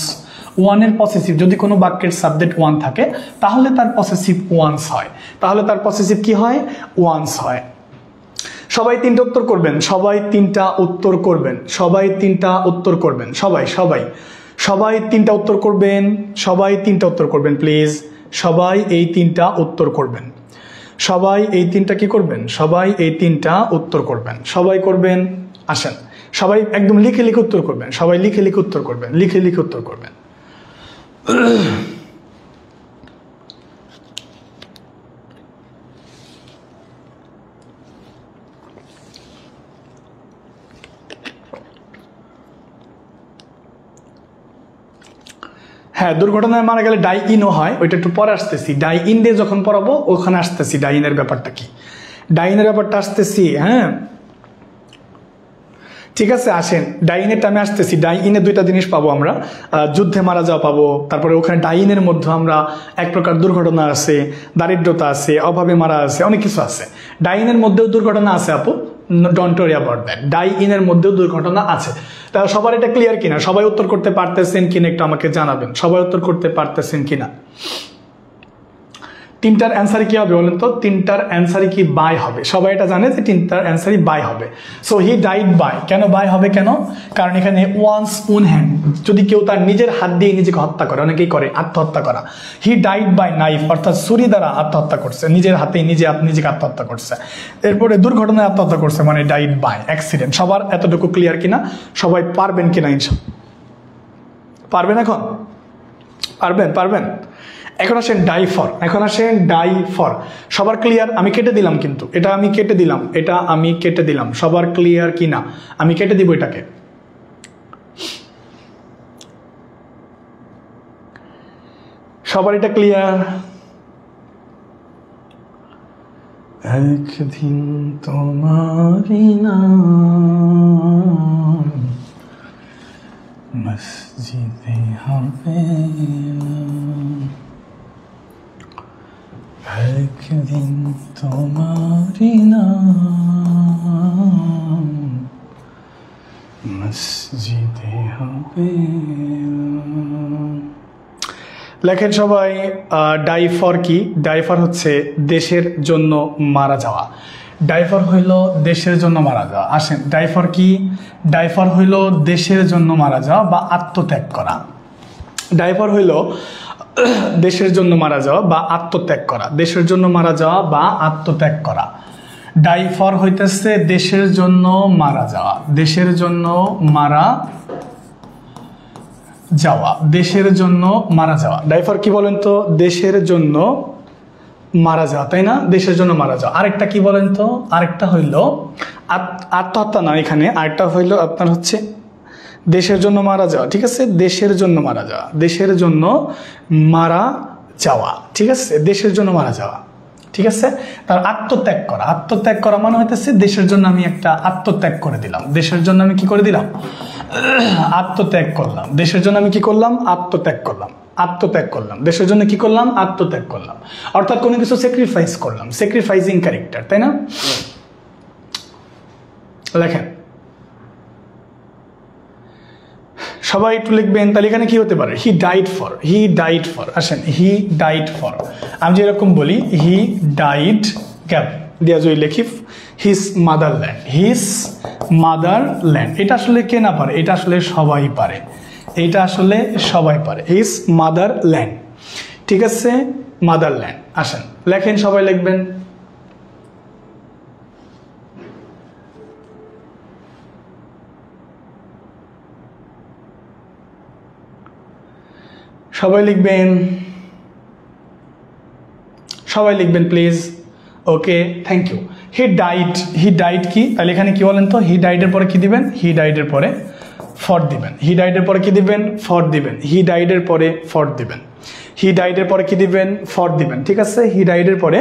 1 এর পসেসিভ যদি কোনো বাক্যের সাবজেক্ট 1 থাকে তাহলে তার পসেসিভ ওয়ান্স হয়, তাহলে তার পসেসিভ কি হয়? ওয়ান্স হয়। সবাই 3টা উত্তর করবেন, সবাই 3টা উত্তর করবেন, সবাই 3টা উত্তর করবেন, সবাই সবাই সবাই 3টা উত্তর করবেন, সবাই 3টা উত্তর করবেন প্লিজ, সবাই এই 3টা উত্তর করবেন, সবাই এই 3টা কি করবেন? সবাই এই 3টা উত্তর করবেন, সবাই করবেন। আসেন সবাই একদম লিখে লিখে উত্তর করবেন, সবাই লিখে লিখে উত্তর করবেন, লিখে লিখে উত্তর করবেন। হ্যাঁ, দুর্ঘটনায় মারা গেলে ডাই ইনও হয়, ওইটা একটু পরে আসতেছি। ডাই ইন দিয়ে যখন পড়াবো ওখানে আসতেছি, ডাইনের ব্যাপারটা কি, ডাইনের ব্যাপারটা আসতেছি। হ্যাঁ ঠিক আছে, আসেন ডাইনেরটা আমি আসতেছি। ডাইনে দুইটা জিনিস পাবো আমরা, যুদ্ধে মারা যাওয়া পাবো, তারপরে ওখানে ডাইনের মধ্যে আমরা এক প্রকার দুর্ঘটনা আছে, দারিদ্রতা আছে, অভাবে মারা আছে, অনেক কিছু আছে। ডাইনের মধ্যেও দুর্ঘটনা আছে আপু, ডোন্ট ওয়ারি অ্যাবাউট দ্যাট। ডাইনের মধ্যেও দুর্ঘটনা আছে। তাহলে সবার এটা ক্লিয়ার কিনা? সবাই উত্তর করতে পারতেছেন কিনা একটু আমাকে জানাবেন, সবাই উত্তর করতে পারতেছেন কিনা। তিনটার অ্যান্সারই কি হবে বলেন তো? তিনটার অ্যান্সারই কি বাই হবে? সবাই এটা জানে যে তিনটার অ্যান্সারই বাই হবে। So he died by. কেন বাই হবে? কেন? কারণ এখানে ওয়ান্স ওন হ্যান্ড, যদি কেউ তার নিজের হাত দিয়ে নিজেকে হত্যা করে, অনেকেই করে আত্মহত্যা করা। হি ডাইড বাই নাইফ, অর্থাৎ ছুরি দ্বারা আত্মহত্যা করছে, নিজের হাতেই নিজেকে আত্মহত্যা করছে। এরপরে দুর্ঘটনায় আত্মহত্যা করছে, মানে ডাইড বাই অ্যাক্সিডেন্ট। সবার এতটুকু ক্লিয়ার কিনা? সবাই পারবেন কিনা? পারবেন? এখন পারবেন? এখন আসেন ডাই ফর। সবার ক্লিয়ার? আমি কেটে দিলাম, কিন্তু এটা আমি কেটে দিলাম। সবার ক্লিয়ার কিনা? আমি কেটে দিব এটাকে। সবার এটা ক্লিয়ার? একদিন তোমারি নাম মসজিদে হবে, একদিন তোমারি নাম মসজিদে হবে। লেখেন সবাই। ডাইফর কি? ডাইফর হচ্ছে দেশের জন্য মারা যাওয়া। ডাইফর হইল দেশের জন্য মারা যাওয়া। আসেন, ডাইফর কি? ডাইফর হইল দেশের জন্য মারা যাওয়া বা আত্মত্যাগ করা। ডাইফর হইল দেশের জন্য মারা যাওয়া বা আত্মত্যাগ করা। দেশের জন্য মারা যাওয়া বা আত্মত্যাগ করা। ডাইফর হইতেছে দেশের জন্য মারা যাওয়া, দেশের জন্য মারা যাওয়া, দেশের জন্য মারা যাওয়া। ডাইফর কি বলেন তো? দেশের জন্য মারা যাওয়া, তাই না? দেশের জন্য মারা যাওয়া। আরেকটা কি বলেন তো? আরেকটা হইল আত্মহত্যা না, এখানে আরেকটা হইল আপনার হচ্ছে দেশের জন্য মারা যাওয়া। ঠিক আছে, দেশের জন্য মারা যাওয়া, দেশের জন্য মারা যাওয়া। ঠিক আছে, দেশের জন্য মারা যাওয়া। ঠিক আছে, তার আত্মত্যাগ করা। আত্মত্যাগ করা মানে হইতেছে দেশের জন্য আমি একটা আত্মত্যাগ করে দিলাম। দেশের জন্য আমি কি করে দিলাম? আত্মত্যাগ করলাম। দেশের জন্য আমি কি করলাম? আত্মত্যাগ করলাম। দেশের জন্য কি করলাম? আত্মত্যাগ করলাম। অর্থাৎ কোনো কিছু স্যাক্রিফাইস করলাম, স্যাক্রিফাইসিং ক্যারেক্টার, তাই না? লেখেন সবাই একটু লিখবেন। তাহলে এখানে কি হতে পারে? হি ডাইড ফর। আসেন, হি ডাইড ফর। আমি যেরকম বলি হি ডাইড, গ্যাপ দিয়া যদি লিখি হিজ মাদারল্যান্ড। এটা আসলে কে না পারে? এটা আসলে সবাই পারে। His motherland. ঠিক আছে, মাদারল্যান্ড। আসেন লেখেন, সবাই লিখবেন। সবাই লিখবেন please. Okay, thank you. He died কি? তাহলে এখানে কি বলেন তো? হি ডাইডের পরে কি দিবেন? হি ডাইডের পরে ফর দিবেন। হি ডাইডের পরে কি দিবেন? ফর দিবেন। হি ডাইডের পরে ফর দিবেন। ঠিক আছে, হি ডাইডের পরে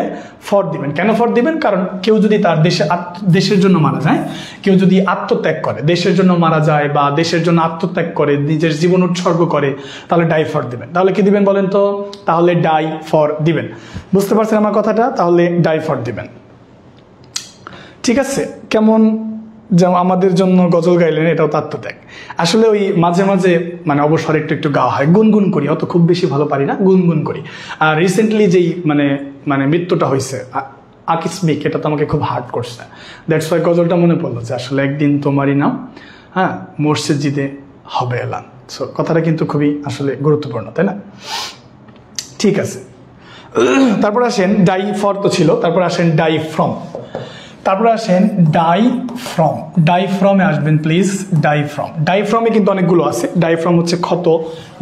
ফর দিবেন। কেন ফর দিবেন? কারণ কেউ যদি তার দেশের জন্য মারা যায়, কেউ যদি আত্মত্যাগ করে, দেশের জন্য মারা যায় বা দেশের জন্য আত্মত্যাগ করে, নিজের জীবন উৎসর্গ করে, তাহলে ডাই ফর দিবেন। তাহলে কি দিবেন বলেন তো? তাহলে ডাই ফর দিবেন। বুঝতে পারছেন আমার কথাটা? তাহলে ডাই ফর দিবেন। ঠিক আছে, কেমন যেমন আমাদের জন্য গজল গাইলেন, এটাও তো আত্মত্যাগ। আসলে ওই মাঝে মাঝে মানে অবসর একটু গাওয়া হয়, গুনগুন করি, অত খুব বেশি ভালো পারি না, গুনগুন করি। আর রিসেন্টলি যেই মানে মৃত্যুটা হয়েছে আকস্মিক, এটা তো আমাকে খুব হার্ট করছে। দ্যাটস ওয়াই গজলটা মনে পড়লো যে আসলে একদিন তোমারই নাম, হ্যাঁ, মসজিদে হবে এলান। সো কথাটা কিন্তু খুবই আসলে গুরুত্বপূর্ণ, তাই না? ঠিক আছে, তারপর আসেন ডাই ফর তো ছিল, তারপর আসেন ডাই ফ্রম। ডাই ফ্রমে আসবেন প্লিজ। ডাই ফ্রমে কিন্তু অনেকগুলো আছে। ডাই ফ্রম হচ্ছে ক্ষত,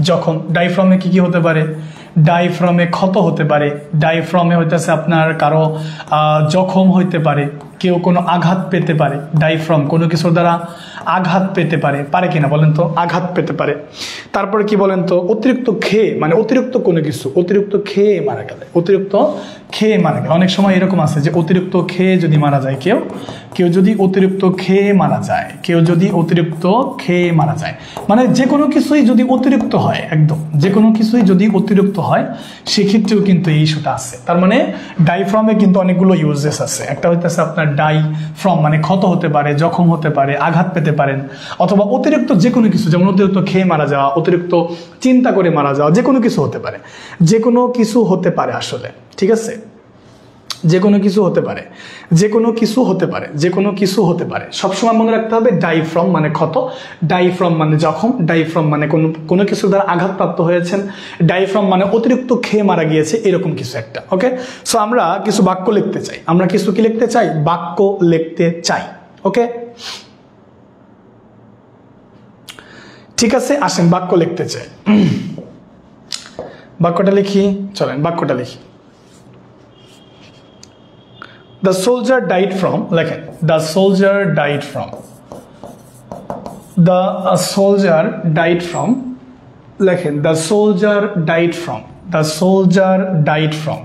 জখম। ডাই ফ্রমে কি হতে পারে? ডাই ফ্রমে ক্ষত হতে পারে। ডাই ফ্রমে হইতেছে আপনার কারো জখম হইতে পারে। কেউ কোনো আঘাত পেতে পারে, ডাই ফ্রম কোনো কিছুর দ্বারা আঘাত পেতে পারে, পারে কিনা বলেন তো, আঘাত পেতে পারে। তারপরে কি বলেন তো, অতিরিক্ত খেয়ে মানে অতিরিক্ত কোনো কিছু, অতিরিক্ত খেয়ে মারা গেলে, অতিরিক্ত খেয়ে মারা গেলে। অনেক সময় এরকম আছে যে অতিরিক্ত খেয়ে যদি মারা যায় কেউ যদি অতিরিক্ত খেয়ে মারা যায়, কেউ যদি অতিরিক্ত খেয়ে মারা যায়, মানে যে কোনো কিছুই যদি অতিরিক্ত হয়, একদম যে কোনো কিছুই যদি অতিরিক্ত হয় সেক্ষেত্রেও কিন্তু এই ইস্যুটা আছে। তার মানে ডাই ফ্রমে কিন্তু অনেকগুলো ইউজেস আছে। একটা হইতেছে আপনার ডাই ফ্রম মানে ক্ষত হতে পারে, জখম হতে পারে, আঘাত পেতে পারেন, অথবা অতিরিক্ত যে কোনো কিছু, যেমন অতিরিক্ত খেয়ে মারা যাওয়া, অতিরিক্ত চিন্তা করে মারা যাওয়া, যে কোনো কিছু হতে পারে, যে কোনো কিছু হতে পারে আসলে, ঠিক আছে, যে কোনো কিছু হতে পারে, যে কোনো কিছু হতে পারে, যে কোনো কিছু হতে পারে। সবসময় মনে রাখতে হবে ডাই ফ্রম মানে ক্ষত, ডাই ফ্রম মানে জখম, ডাই ফ্রম মানে কোনো কিছু দ্বারা আঘাতপ্রাপ্ত হয়েছেন, ডাই ফ্রম মানে অতিরিক্ত খেয়ে মারা গিয়েছে, এরকম কিছু একটা। ওকে, সো আমরা কিছু বাক্য লিখতে চাই, আমরা কিছু কি লিখতে চাই, বাক্য লিখতে চাই। ওকে, ঠিক আছে, আসেন বাক্য লিখতে চাই। বাক্যটা লিখি, চলেন বাক্যটা লিখি। The soldier died from, লেখেন, the soldier died from, the soldier died from, লেখেন, the soldier died from, the soldier died from,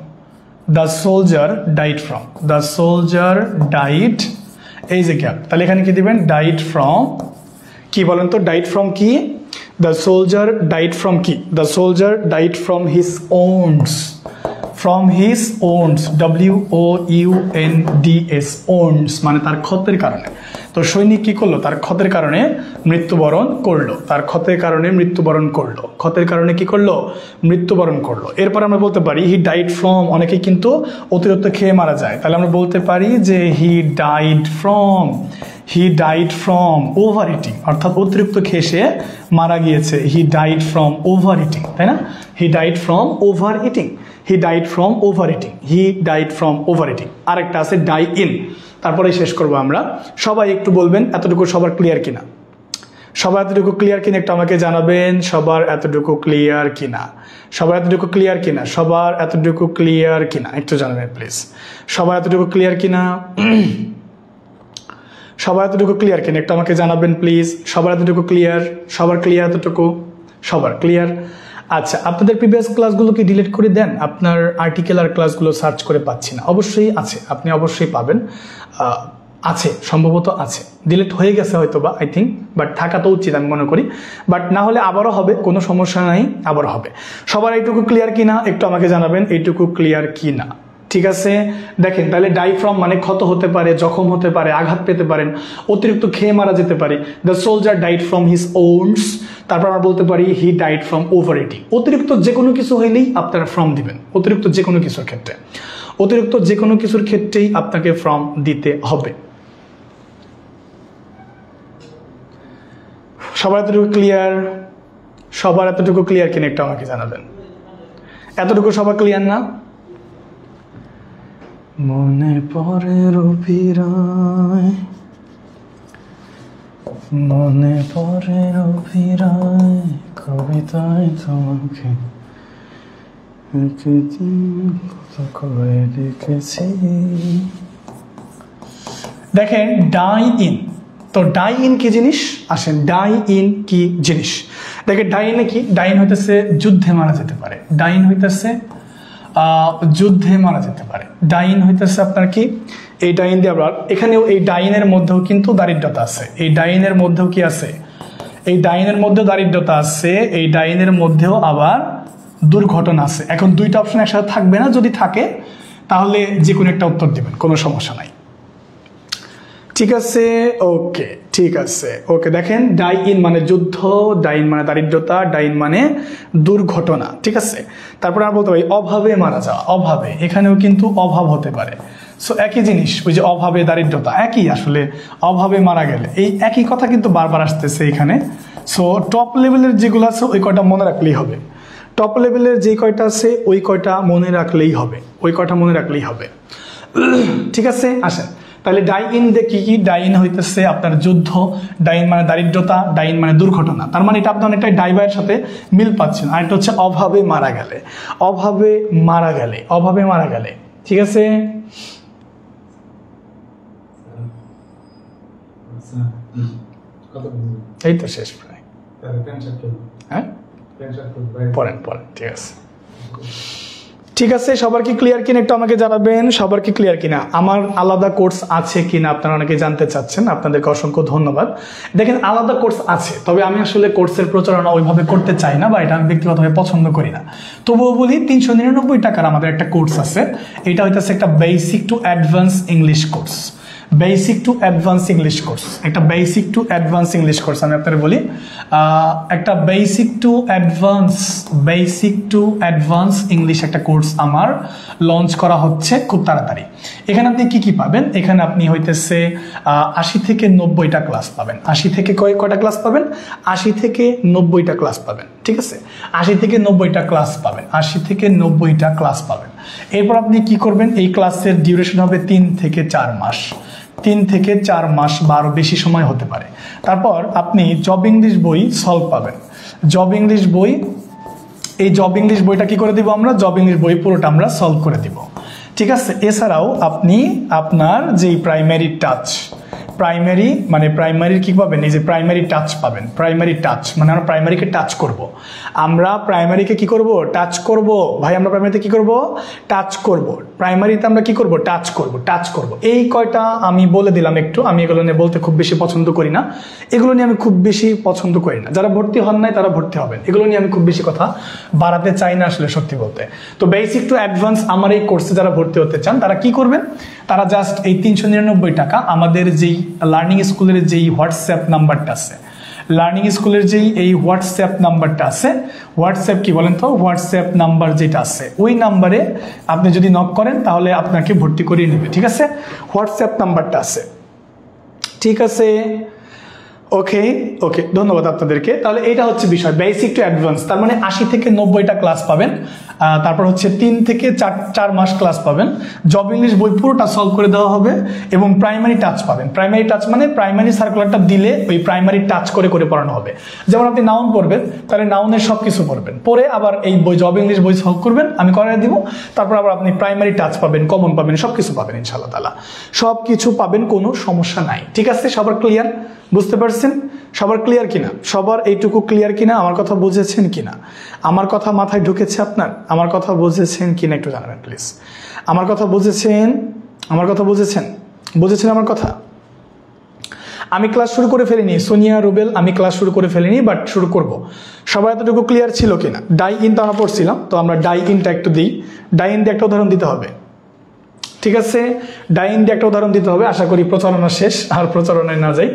the soldier died from, the soldier died, এই যে গ্যাপ, তাহলে এখানে কি দিবেন, died from, কি বলেন তো, died from কি, the soldier died from কি, the soldier died from his wounds, from his wounds, WOUNDS, wounds মানে তার ক্ষতের কারণে। তো সৈনিক কি করলো, তার ক্ষতের কারণে মৃত্যুবরণ করলো, তার ক্ষতের কারণে মৃত্যুবরণ করলো, ক্ষতের কারণে কি করলো, মৃত্যুবরণ করলো। এরপর আমরা বলতে পারি হি ডাইড ফ্রম, অনেকে কিন্তু অতিরিক্ত খেয়ে মারা যায়, তাহলে আমরা বলতে পারি যে হি died from, he died from over eating, অর্থাৎ অতিরিক্ত খেয়ে সে মারা গিয়েছে, হি ডাইড ফ্রম ওভার ইটিং, তাই না, হি died from over eating, he died from over eating, he died from over eating. আরেকটা আছে ডাই ইন, তারপরে শেষ করবো আমরা। সবাই একটু বলবেন এতটুকু সবার ক্লিয়ার কিনা, সবার এতটুকু ক্লিয়ার কিনা একটু আমাকে জানাবেন, সবার এতটুকু ক্লিয়ার কিনা, সবার এতটুকু ক্লিয়ার কিনা, সবার এতটুকু ক্লিয়ার কিনা একটু জানাবেন প্লিজ, সবার এতটুকু ক্লিয়ার কিনা, সবার এতটুকু ক্লিয়ার কিনা একটু আমাকে জানাবেন প্লিজ, সবার এতটুকু ক্লিয়ার, সবার ক্লিয়ার এতটুকু, সবার ক্লিয়ার। আচ্ছা, আপনাদের প্রিভিয়াস ক্লাসগুলো কি ডিলিট করে দেন, আপনার আর্টিকেল আর ক্লাসগুলো সার্চ করে পাচ্ছি না, অবশ্যই আছে, আপনি অবশ্যই পাবেন, আছে, সম্ভবত আছে, ডিলিট হয়ে গেছে হয়তো বা, আই থিঙ্ক, বাট থাকা তো উচিত আমি মনে করি, বাট না হলে আবারও হবে, কোনো সমস্যা নাই, আবারও হবে। সবার এইটুকু ক্লিয়ার কিনা একটু আমাকে জানাবেন, এইটুকু ক্লিয়ার কিনা, ঠিক আছে। দেখেন তাহলে ডাই ফ্রম মানে ক্ষত হতে পারে, জখম হতে পারে, আঘাত পেতে পারেন, অতিরিক্ত খেয়ে মারা যেতে পারে, the soldier died from his wounds, তারপর আমরা বলতে পারি he died from overeating. অতিরিক্ত যে কোনো কিছু হইলেই আপনারা ফ্রম দিবেন, অতিরিক্ত যে কোনো কিছুর ক্ষেত্রে, অতিরিক্ত যে কোনো কিছুর ক্ষেত্রেই আপনাকে ফ্রম দিতে হবে। সবার এতটুকু ক্লিয়ার, সবার এতটুকু ক্লিয়ার কিনা একটু আমাকে জানাবেন, এতটুকু সবার ক্লিয়ার না? মনে পড়ে রবিরায়, মনে পড়ে রবিরায়, কবিতায় তোমাকে কত করে লিখেছি। দেখেন ডাই ইন, তো ডাই ইন কি জিনিস, আসেন ডাই ইন কি জিনিস। দেখেন ডাই ইনে কি, ডাইন হইতেছে যুদ্ধে মারা যেতে পারে, ডাইন হইতেছে যুদ্ধে মারা যেতে পারে, ডাইন হইতেছে আপনার কি, এই ডাইন দিয়ে আবার এখানেও এই ডাইনের মধ্যেও কিন্তু দারিদ্রতা আছে, এই ডাইনের মধ্যেও কি আছে, এই ডাইনের মধ্যেও দারিদ্রতা আছে, এই ডাইনের মধ্যেও আবার দুর্ঘটনা আছে। এখন দুইটা অপশন একসাথে থাকবে না, যদি থাকে তাহলে যে কোনো একটা উত্তর দিবেন, কোনো সমস্যা নাই, ঠিক আছে। ওকে, ঠিক আছে, ওকে। দেখেন ডাই ইন মানে যুদ্ধ, ডাইন মানে দারিদ্রতা, ডাইন মানে দুর্ঘটনা, ঠিক আছে। তারপরে আমরা বলতে পারি অভাবে মারা যাওয়া, অভাবে, এখানেও কিন্তু অভাব হতে পারে, সো একই জিনিস, ওই যে অভাবে দারিদ্রতা একই, আসলে অভাবে মারা গেলে এই একই কথা কিন্তু বারবার আসতেছে এখানে। সো টপ লেভেলের যেগুলো আছে ওই কয়টা মনে রাখলেই হবে, টপ লেভেলের যে কয়টা আছে ওই কয়টা মনে রাখলেই হবে, ওই কয়টা মনে রাখলেই হবে, ঠিক আছে। আসেন তাহলে ডাই ইন দে কি কি, ডাইন হইতেছে আপনার যুদ্ধ, ডাইন মানে দারিদ্রতা, ডাইন মানে দুর্ঘটনা, তার মানে এটা আপনি অনেকটাই ডাইভাইয়ের সাথে মিল পাচ্ছেন। আর এটা হচ্ছে অভাবে মারা গেলে, অভাবে মারা গেলে, অভাবে মারা গেলে, ঠিক আছে। আচ্ছা কত এই তো শেষ প্রায়। তাহলে ক্যান্সার করব হ্যাঁ ক্যান্সার করব পড়েন ঠিক আছে ঠিক আছে। সবার কি ক্লিয়ার কিনা একটু আমাকে জানাবেন, সবার কি ক্লিয়ার কিনা? আমার আলাদা কোর্স আছে কিনা আপনারা অনেকে জানতে চাচ্ছেন, আপনাদেরকে অসংখ্য ধন্যবাদ। দেখেন আলাদা কোর্স আছে, তবে আমি আসলে কোর্সের প্রচারণা ওইভাবে করতে চাই না বা এটা আমি ব্যক্তিগতভাবে পছন্দ করি না। তবুও বলি 399 টাকার আমাদের একটা কোর্স আছে, এটা হইতেছে একটা basic to advance English course. Basic to advance English course, একটা basic to advance English course আমি আপনাদের বলি, একটা বেসিক টু অ্যাডভান্স ইংলিশ একটা কোর্স আমার লঞ্চ করা হচ্ছে খুব তাড়াতাড়ি। এখানে আপনি কি কি পাবেন? এখানে আপনি হইতেছে 80 থেকে 90টা ক্লাস পাবেন। 80 থেকে কয়টা ক্লাস পাবেন? 80 থেকে 90টা ক্লাস পাবেন, ঠিক আছে? 80 থেকে 90টা ক্লাস পাবেন, 80 থেকে 90টা ক্লাস পাবেন। এরপর আপনি কি করবেন? এই ক্লাসের ডিউরেশন হবে 3 থেকে 4 মাস, 3 থেকে 4 মাস বা আরো বেশি সময় হতে পারে। তারপর আপনি জব ইংলিশ বই সলভ পাবেন। জব ইংলিশ বই, এই জব ইংলিশ বইটা কি করে দিব আমরা? জব ইংলিশ বই পুরোটা আমরা সলভ করে দিব, ঠিক আছে? এছাড়াও আপনি আপনার যেই প্রাইমারি টাচ, প্রাইমারির কি পাবেন? এই যে প্রাইমারি টাচ পাবেন। প্রাইমারি টাচ মানে আমরা প্রাইমারিকে টাচ করব। আমরা প্রাইমারিকে কি করব? টাচ করব। ভাই আমরা প্রাইমারিতে কি করব? টাচ করব। প্রাইমারিতে আমরা কি করব? টাচ করব। এই কয়টা আমি বলে দিলাম একটু, আমি এগুলো নিয়ে বলতে খুব বেশি পছন্দ করি না, এগুলো নিয়ে আমি খুব বেশি পছন্দ করি না। যারা ভর্তি হন নাই তারা ভর্তি হবেন, এগুলো নিয়ে আমি খুব বেশি কথা বাড়াতে চাই না আসলে সত্যি বলতে। তো বেসিক টু অ্যাডভান্স আমার এই কোর্সে যারা ভর্তি হতে চান তারা কি করবেন? তারা জাস্ট এই 399 টাকা আমাদের যেই লার্নিং স্কুলের যেই হোয়াটসঅ্যাপ নাম্বারটা আছে, লার্নিং স্কুলের যেই এই হোয়াটসঅ্যাপ নাম্বারটা আছে, হোয়াটসঅ্যাপ কি বলেন তো? হোয়াটসঅ্যাপ নাম্বার যেটা আছে ওই নাম্বারে আপনি যদি নক করেন তাহলে আপনাকে ভর্তি করিয়ে নেবে, ঠিক আছে? হোয়াটসঅ্যাপ নাম্বারটা আছে, ঠিক আছে? ওকে, ধন্যবাদ আপনাদেরকে। তাহলে এটা হচ্ছে বিষয়, বেসিক টু অ্যাডভান্স। তার মানে 80 থেকে 90টা ক্লাস পাবেন। তারপর হচ্ছে 3 থেকে 4 মাস ক্লাস পাবেন। জব ইংলিশ বই পুরোটা সলভ করে দেওয়া হবে এবং প্রাইমারি টাচ পাবেন। প্রাইমারি টাচ মানে প্রাইমারি সার্কুলারটা দিলে ওই প্রাইমারি টাচ করে পড়ানো হবে। যেমন আপনি নাউন পড়বেন, তাহলে নাউনের সব কিছু পড়বেন, পরে আবার এই বই জব ইংলিশ বই সলভ করবেন, আমি করাই দিব। তারপর আবার আপনি প্রাইমারি টাচ পাবেন, কমন পাবেন, সব কিছু পাবেন ইনশাআল্লাহ তাআলা। সব কিছু পাবেন, কোনো সমস্যা নাই, ঠিক আছে? সবার ক্লিয়ার? বুঝতে পারছেন? সবার ক্লিয়ার কিনা? সবার এইটুকু ক্লিয়ার কিনা? আমার কথা বুঝেছেন কিনা? আমার কথা মাথায় ঢুকেছে আপনার? আমার কথা বুঝেছেন কিনা একটু জানাবেন প্লিজ। আমার কথা বুঝেছেন? বুঝেছেন আমার কথা? আমি ক্লাস শুরু করে ফেলিনি, সোনিয়া রুবেল, আমি ক্লাস শুরু করে ফেলিনি, বাট শুরু করব। সবাই এতটুকু ক্লিয়ার ছিল কিনা? ডাই ইন তো আমরা পড়ছিলাম, তো আমরা ডাই ইনটা একটু দিই। ডাই ইন দিয়ে একটা উদাহরণ দিতে হবে, ঠিক আছে? ডাইন দিয়ে একটা উদাহরণ দিতে হবে। আশা করি প্রচারণা শেষ, আর প্রচারণায় না যাই।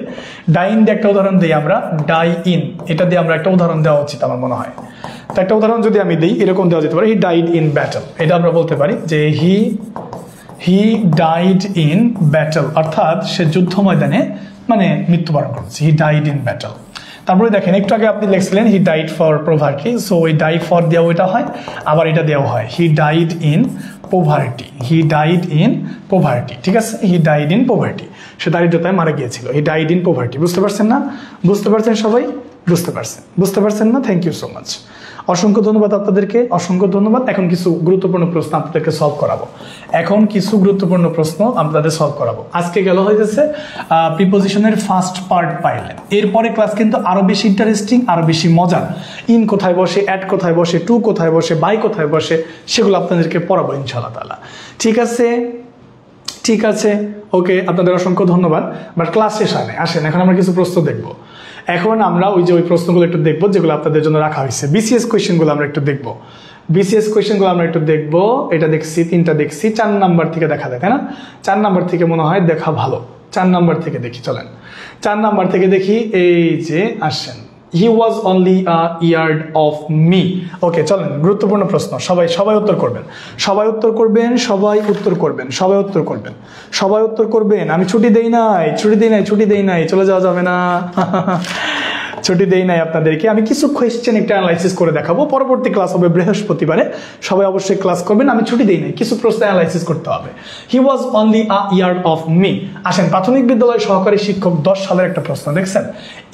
ডাইন দিয়ে একটা উদাহরণ দিই আমরা, ডাই ইন, এটা দিয়ে আমরা একটা উদাহরণ দেওয়া উচিত আমার মনে হয়। তো একটা উদাহরণ যদি আমি দিই, এরকম দেওয়া যেতে পারে, হি ডাইড ইন ব্যাটল। এটা আমরা বলতে পারি যে হি ডাইড ইন ব্যাটল, অর্থাৎ সে যুদ্ধ ময়দানে মানে মৃত্যুবরণ করেছে। He died in battle. তারপরে দেখেন একটু আগে আপনি লিখছিলেন he died for poverty, so ওই ডাইড ফর দেওয়া ওইটা হয়, আবার এটা দেওয়া হয় he died in poverty. He died in poverty, ঠিক আছে? হি ডাইড ইন পোভার্টি, সে দারিদ্রতায় মারা গিয়েছিল। He died in poverty. বুঝতে পারছেন না? বুঝতে পারছেন সবাই? বুঝতে পারছেন না? Thank you so much. অসংখ্য ধন্যবাদ আপনাদেরকে, অসংখ্য ধন্যবাদ। এখন কিছু গুরুত্বপূর্ণ প্রশ্ন আপনাদেরকে সলভ করাবো। আজকে গেল হয়েছে প্রিপোজিশনের ফার্স্ট পার্ট পাইলেন। এরপরে ক্লাস কিন্তু আরো বেশি ইন্টারেস্টিং, আরো বেশি মজার। ইন কোথায় বসে, অ্যাট কোথায় বসে, টু কোথায় বসে, বাই কোথায় বসে, সেগুলো আপনাদেরকে পড়াবো ইনশাআল্লাহ তাআলা। ঠিক আছে, ওকে, আপনাদের অসংখ্য ধন্যবাদ। বাট ক্লাস শেষ হয় না, আসেন এখন আমরা কিছু প্রশ্ন দেখবো। এখন আমরা ওই প্রশ্নগুলো একটু দেখবো যেগুলো আপনাদের জন্য রাখা হয়েছে। বিসিএস কোয়েশ্চেনগুলো আমরা একটু দেখবো। এটা দেখছি, 3টা দেখছি। 4 নাম্বার থেকে দেখা যায়, তাই না? 4 নাম্বার থেকে মনে হয় দেখা ভালো। 4 নাম্বার থেকে দেখি, চলেন 4 নাম্বার থেকে দেখি। এই যে আসেন, he was only a yard of me. Okay, চলেন গুরুত্বপূর্ণ প্রশ্ন। সবাই উত্তর করবেন। আমি ছুটি দেই নাই, চলে যাওয়া যাবে না। ছুটি দেই নাই আপনাদেরকে। আমি কিছু কোয়েশ্চেন একটা অ্যানালাইসিস করে দেখাবো। পরবর্তী ক্লাস হবে বৃহস্পতিবারে, সবাই অবশ্যই ক্লাস করবেন। আমি ছুটি দেই নাই, কিছু প্রশ্ন অ্যানালাইসিস করতে হবে। He was only a yard of me. আসেন, প্রাথমিক বিদ্যালয় সহকারী শিক্ষক 10 সালের একটা প্রশ্ন দেখছেন।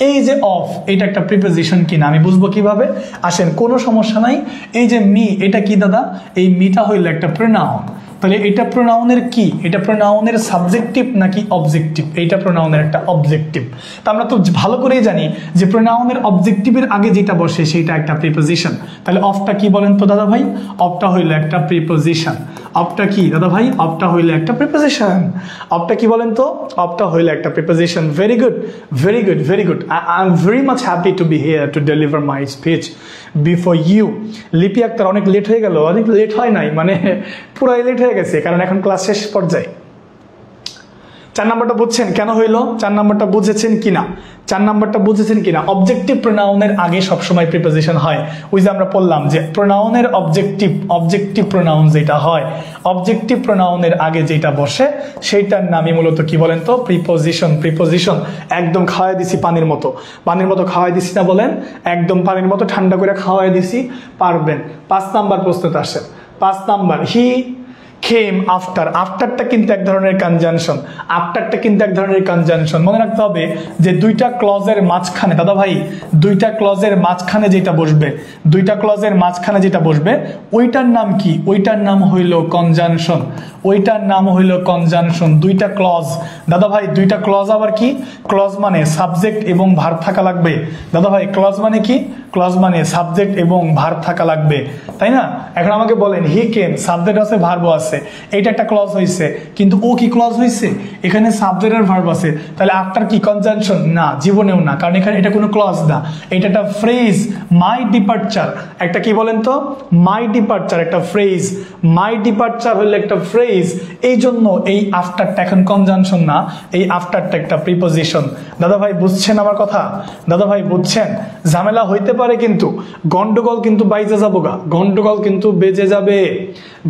এই যে অফ, এটা একটা প্রিপোজিশন কিনা আমি বুঝবো কিভাবে? আসেন, কোনো সমস্যা নাই। এই যে মি, এটা কি দাদা? এই মিটা হইল একটা প্রোনাউন। তো তাহলে এটা প্রোনাউনের কি, এটা প্রোনাউনের সাবজেক্টিভ নাকি অবজেক্টিভ? এইটা প্রোনাউনের একটা অবজেক্টিভ। তা আমরা তো ভালো করেই জানি যে প্রোনাউনের অবজেক্টিভের আগে যেটা বসে সেটা একটা প্রিপোজিশন। তাহলে অফটা কি বলেন তো দাদা ভাই? অফটা হইলো একটা প্রিপোজিশন। অফটা কি দাদা ভাই? অফটা হইলো একটা প্রিপোজিশন। অফটা কি বলেন তো? অফটা হইলো একটা preposition. Very good, very good, very good. I am very much happy to be here to deliver my speech before you. Lipi Akhter অনেক লেট হয়ে গেল। অনেক লেট হয় নাই, মানে পুরাই লেট হয়ে গেছে, কারণ এখন ক্লাস শেষ পর্যায়ে। 4 নাম্বারটা বুঝছেন কেন হইলো? 4 নাম্বারটা বুঝেছেন কিনা? 4 নাম্বারটা বুঝেছেন কিনা? অবজেক্টিভ প্রোনাউনের আগে সবসময় প্রিপোজিশন হয়। ওই যে আমরা বললাম যে প্রোনাউনের অবজেক্টিভ প্রোনাউন যেটা হয়, অবজেক্টিভ প্রোনাউনের আগে যেটা বসে সেইটার নামই মূলত কি বলেন তো? প্রিপোজিশন। প্রিপোজিশন একদম খাওয়াই দিছি পানির মতো, পানির মতো খাওয়াই দিছি না বলেন? একদম পানির মতো ঠান্ডা করে খাওয়াই দিছি, পারবেন। 5 নাম্বার প্রশ্নতে আসেন। 5 নাম্বার, হি came after। আফটারটা কিন্তু এক ধরনের কনজাংশন, আফটারটা কিন্তু এক ধরনের কনজাংশন। মনে রাখতে হবে যে দুইটা ক্লজের মাঝখানে, দাদা ভাই দুইটা ক্লজের মাঝখানে যেটা বসবে, দুইটা ক্লজের মাঝখানে যেটা বসবে ওইটার নাম কি? ওইটার নাম হইল কনজাংশন। ওইটার নাম হইল কনজাংশন। দুইটা ক্লজ দাদা ভাই, দুইটা ক্লজ আবার কি? ক্লজ মানে সাবজেক্ট এবং ভার্ব থাকা লাগবে। দাদা ভাই ক্লজ মানে কি? ক্লজ মানে সাবজেক্ট এবং ভার্ব থাকা লাগবে, তাই না? এখন আমাকে বলেন, হি কেম, সাবজেক্ট আছে ভার্বও আছে, এইটা একটা ক্লজ হইছে, কিন্তু ও কি ক্লজ হইছে? এখানে সাবজেক্ট আর ভার্ব আছে, তাহলে আফটার কি কনজাংশন? না, জীবনেও না, কারণ এখানে এটা কোনো ক্লজ না, এটা একটা ফ্রেজ। মাই ডিপার্চার একটা কি বলেন তো? মাই ডিপার্চার একটা ফ্রেজ। মাই ডিপার্চার হলো একটা ফ্রেজ, এই জন্য এই আফটারটা এখন কনজাংশন না, এই আফটারটা একটা প্রিপোজিশন। দাদা ভাই বুঝছেন আমার কথা? দাদা ভাই বুঝছেন? ঝামেলা হইতে পারে কিন্তু গন্ডগোল কিন্তু বাইজে যাবো গা, গন্ডগোল কিন্তু বেজে যাবে,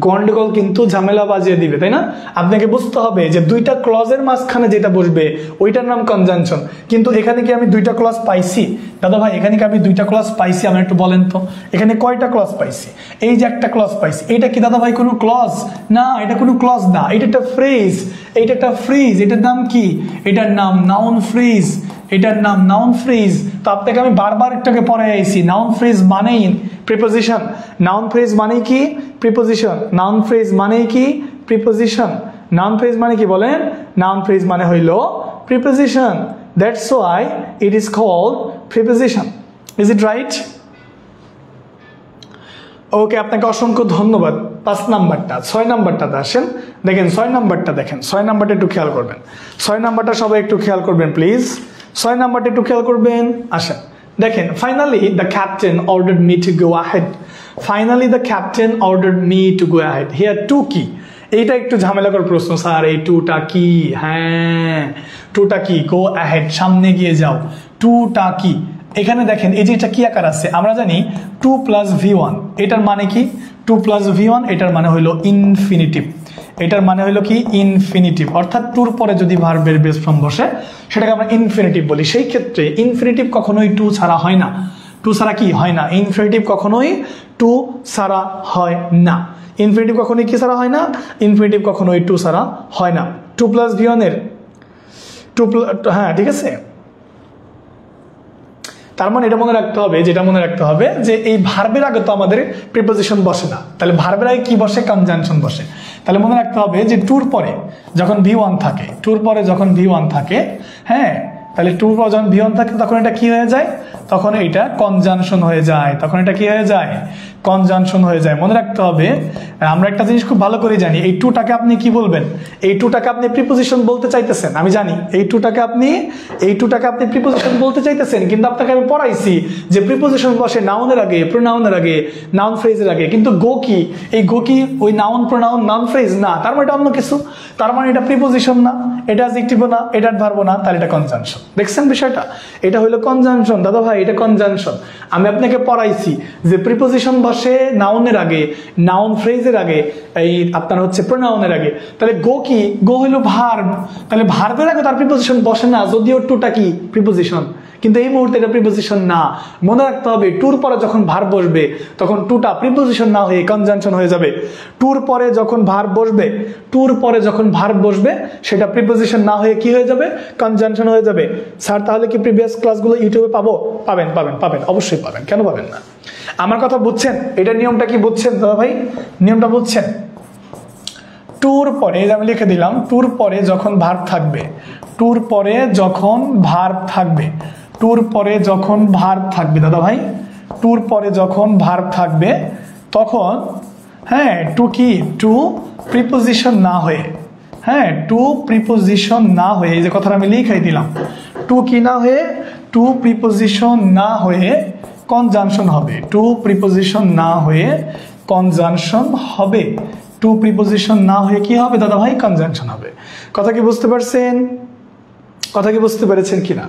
গন্ডগোল কিন্তু ঝামেলা বাজিয়ে দিবে, তাই না? আপনাকে বুঝতে হবে যে দুইটা ক্লজের মাঝখানে যেটা বসবে ওইটার নাম কনজাংশন। কিন্তু এখানে কি আমি দুইটা ক্লজ পাইছি? দাদা ভাই এখানে কি আমি দুইটা ক্লজ পাইছি? আমি একটু বলেন তো, এখানে কয়টা ক্লজ পাইছি? এই যে একটা ক্লজ পাইছি, এটা কি দাদা ভাই কোনো ক্লজ? না, এটা কোনো ক্লজ না, এটা একটা ফ্রেজ। এটা একটা ফ্রেজ, এটার নাম কি? এটার নাম নাউন ফ্রেজ। এটার নাম নাউন ফ্রেজ। তো আপনাকে আমি বারবার একটাকে পড়াই আইছি, নাউন ফ্রেজ মানেই প্রিপোজিশন। নাউন ফ্রেজ মানে কি? প্রিপোজিশন। নাউন ফ্রেজ মানে কি? প্রিপোজিশন। নাউন ফ্রেজ মানে কি বলেন? নাউন ফ্রেজ মানে হইল preposition. That's why it is called preposition. Is it right? Okay, আপনাকে অসংখ্য ধন্যবাদ। 5 নাম্বারটা। 6 নাম্বারটাতে আসেন। দেখেন 6 নাম্বারটা, দেখেন 6 নাম্বারটা একটু খেয়াল করবেন। 6 নাম্বারটা সবাই একটু খেয়াল করবেন প্লিজ। 6 নাম্বারটা একটু খেয়াল করবেন। আসেন দেখেন, finally the captain ordered me to go ahead. Finally the captain ordered me to go ahead. Here two কি? এইটা একটু ঝামেলাকর প্রশ্ন স্যার, এই টুটা কি? হ্যাঁ, টুটা কি? গো অ্যাহেড, সামনে গিয়ে যাও। টুটা কি? এখানে দেখেন এই যে এটা কি আকার আছে, আমরা জানি 2 + V1, এটার মানে কি? 2 + V1 এটার মানে হইলো ইনফিনিটিভ। এটার মানে হইলো কি? ইনফিনিটিভ। অর্থাৎ টুর পরে যদি ভার্বের বেস ফর্ম বসে সেটাকে আমরা ইনফিনিটিভ বলি। সেই ক্ষেত্রে ইনফিনিটিভ কখনোই 2 ছাড়া হয় না। 2 ছাড়া কি হয় না? ইনফিনিটিভ কখনোই 2 ছাড়া হয় না। ইনফিনিটিভ কখনোই কি ছাড়া হয় না? ইনফিনিটিভ কখনোই 2 ছাড়া হয় না। 2 + V1 এর 2 হ্যাঁ ঠিক আছে। তার মানে এটা মনে রাখতে হবে, যেটা মনে রাখতে হবে যে এই ভার্বের আগে তো আমাদের প্রিপোজিশন বসে না, তাহলে ভার্বের আগে কি বসে? কনজাংশন বসে। তাহলে মনে রাখতে হবে যে টুর পরে যখন V1 থাকে, টুর পরে যখন V1 থাকে, হ্যাঁ, তাহলে টুর পরে যখন V1 থাকে তখন এটা কি হয়ে যায়? তখন এটা কনজাংশন হয়ে যায়। তখন এটা কি হয়ে যায়? কনজাংশন হয়ে যায়। মনে রাখতে হবে, আমরা একটা জিনিস খুব ভালো করে জানি, এই টুটাকে আপনি কি বলবেন? এই টুটাকে আপনি প্রিপোজিশন বলতে চাইতেছেন, আমি জানি এই টুটাকে আপনি প্রিপোজিশন বলতে চাইতেছেন, কিন্তু আপনাকে আমি পড়াইছি যে প্রিপোজিশন বসে নাউনের আগে, প্রোনাউনের আগে, নাউন ফ্রেজের আগে। কিন্তু গো কি? এই গো কি ওই নাউন, প্রোনাউন, নাউন ফ্রেজ না, তার মানে এটা অন্য কিছু। তার মানে এটা প্রিপোজিশন না, এটা অ্যাডজেক্টিভও না, এটা ভার্বও না, তাহলে এটা কনজাংশন। দেখছেন বিষয়টা? এটা হলো কনজাংশন দাদা ভাই, এটা কনজাংশন। আমি আপনাকে পড়াইছি যে প্রিপোজিশন বসে নাউনের আগে, নাউন ফ্রেজের আগে, এই আপনার হচ্ছে প্রোনাউনের আগে। তাহলে গো কি? গো হলো ভার্ব। তাহলে ভার্বের আগে তার প্রিপোজিশন বসে না, যদিও টুটা কি? প্রিপোজিশন, কিন্তু এই মুহূর্তে এটা প্রিপোজিশন না। মনে রাখতে হবে টুর পরে যখন ভার্ব বসবে তখন টুটা প্রিপোজিশন না হয়ে কনজাংশন হয়ে যাবে। টুর পরে যখন ভার্ব বসবে, টুর পরে যখন ভার্ব বসবে সেটা প্রিপোজিশন না হয়ে কি হয়ে যাবে? কনজাংশন হয়ে যাবে। স্যার তাহলে কি প্রিভিয়াস ক্লাসগুলো ইউটিউবে পাবো? পাবেন, পাবেন, পাবেন, অবশ্যই পাবেন, কেন পাবেন না? আমার কথা বুঝছেন? এটার নিয়মটা কি বুঝছেন দাদা ভাই? নিয়মটা বুঝছেন? টুর পরে আমি লিখে দিলাম, টুর পরে যখন ভার্ব থাকবে, টুর পরে যখন ভার্ব থাকবে, টুর পরে যখন ভার্ব থাকবে দাদা ভাই, টুর পরে যখন ভার্ব থাকবে তখন হ্যাঁ টু কি, টু প্রিপোজিশন না হয়ে, হ্যাঁ টু প্রিপোজিশন না হয়ে, এই যে কথাটা আমি লিখাই দিলাম, টু কি না হয়ে, টু প্রিপোজিশন না হয়ে কনজাংশন হবে, টু প্রিপোজিশন না হয়ে কনজাংশন হবে, টু প্রিপোজিশন না হয়ে কি হবে দাদা ভাই, কনজাংশন হবে। কথা কি বুঝতে পারছেন? কথা কি বুঝতে পেরেছেন কিনা?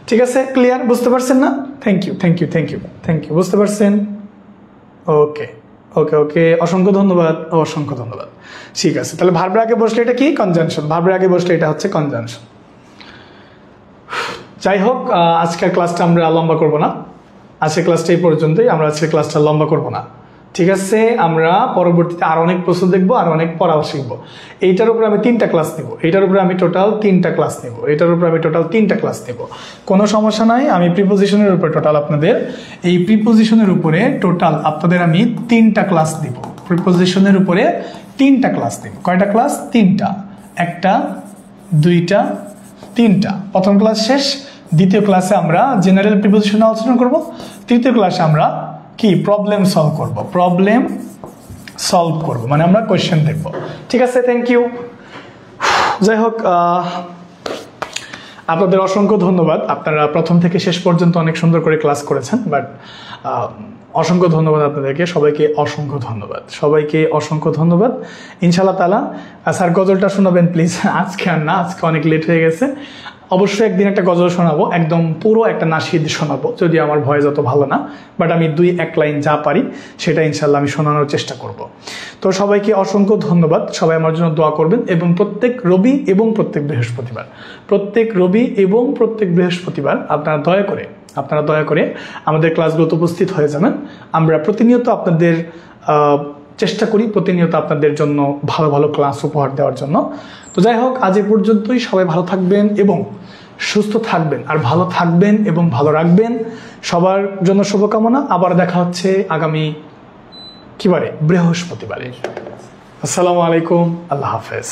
ঠিক আছে, ক্লিয়ার? বুঝতে পারছেন না? Thank you thank you thank you thank you, বুঝতে পারছেন? ওকে ওকে ওকে, অসংখ্য ধন্যবাদ, অসংখ্য ধন্যবাদ। ঠিক আছে, তাহলে ভার্বের আগে বসলে এটা কি, কনজাংশন, ভার্বের আগে বসলে এটা হচ্ছে কনজাংশন। যাই হোক, আজকের ক্লাসটা আমরা লম্বা করব না, আজকের ক্লাসটা এই পর্যন্তই, আমরা আজকের ক্লাসটা লম্বা করব না। ঠিক আছে, আমরা পরবর্তীতে আরো অনেক প্রশ্ন দেখবো, আর অনেক পড়াও শিখবো। এইটার উপরে আমি 3টা ক্লাস নেব, এইটার উপরে আমি টোটাল 3টা ক্লাস নেব, এইটার উপরে আমি টোটাল 3টা ক্লাস নেব, কোনো সমস্যা নাই। আমি প্রিপোজিশনের উপরে টোটাল আপনাদের, এই প্রিপোজিশনের উপরে টোটাল আপনাদের আমি 3টা ক্লাস দিব, প্রিপোজিশনের উপরে 3টা ক্লাস দিব। কয়টা ক্লাস? 3টা, 1টা 2টা 3টা। প্রথম ক্লাস শেষ, দ্বিতীয় ক্লাসে আমরা জেনারেল প্রিপোজিশন আলোচনা করব, তৃতীয় ক্লাসে আমরা কি প্রবলেম সলভ করব, প্রবলেম সলভ করব, মানে আমরা কোয়েশ্চেন দেখব। ঠিক আছে, থ্যাংক ইউ। যাই হোক, আপনাদের অসংখ্য ধন্যবাদ, আপনারা প্রথম থেকে শেষ পর্যন্ত অনেক সুন্দর করে ক্লাস করেছেন, বাট অসংখ্য ধন্যবাদ আপনাদেরকে, সবাইকে অসংখ্য ধন্যবাদ, সবাইকে অসংখ্য ধন্যবাদ। ইনশাআল্লাহ তাআলা স্যার গজলটা শোনাবেন প্লিজ, আজকে আর না, আজকে অনেক লেট হয়ে গেছে। অবশ্যই একদিন একটা গজল শোনাবো, একদম পুরো একটা নাশিদ শোনাবো, যদি আমার ভয়েস অত ভালো না, বাট আমি 2-1 লাইন যা পারি সেটা ইনশাল্লাহ আমি শোনানোর চেষ্টা করব। তো সবাইকে অসংখ্য ধন্যবাদ, সবাই আমার জন্য দোয়া করবেন, এবং প্রত্যেক রবি এবং প্রত্যেক বৃহস্পতিবার, প্রত্যেক রবি এবং প্রত্যেক বৃহস্পতিবার আপনারা দয়া করে আমাদের ক্লাসগুলোতে উপস্থিত হয়ে যাবেন। আমরা প্রতিনিয়ত আপনাদের চেষ্টা করি, প্রতিনিয়ত আপনাদের জন্য ভালো ভালো ক্লাস উপহার দেওয়ার জন্য। তো যাই হোক, আজ এই পর্যন্তই। সবাই ভালো থাকবেন এবং সুস্থ থাকবেন, আর ভালো থাকবেন এবং ভালো রাখবেন। সবার জন্য শুভকামনা। আবার দেখা হচ্ছে আগামী কিবারে, বৃহস্পতিবারে। আসসালামু আলাইকুম, আল্লাহ হাফেজ।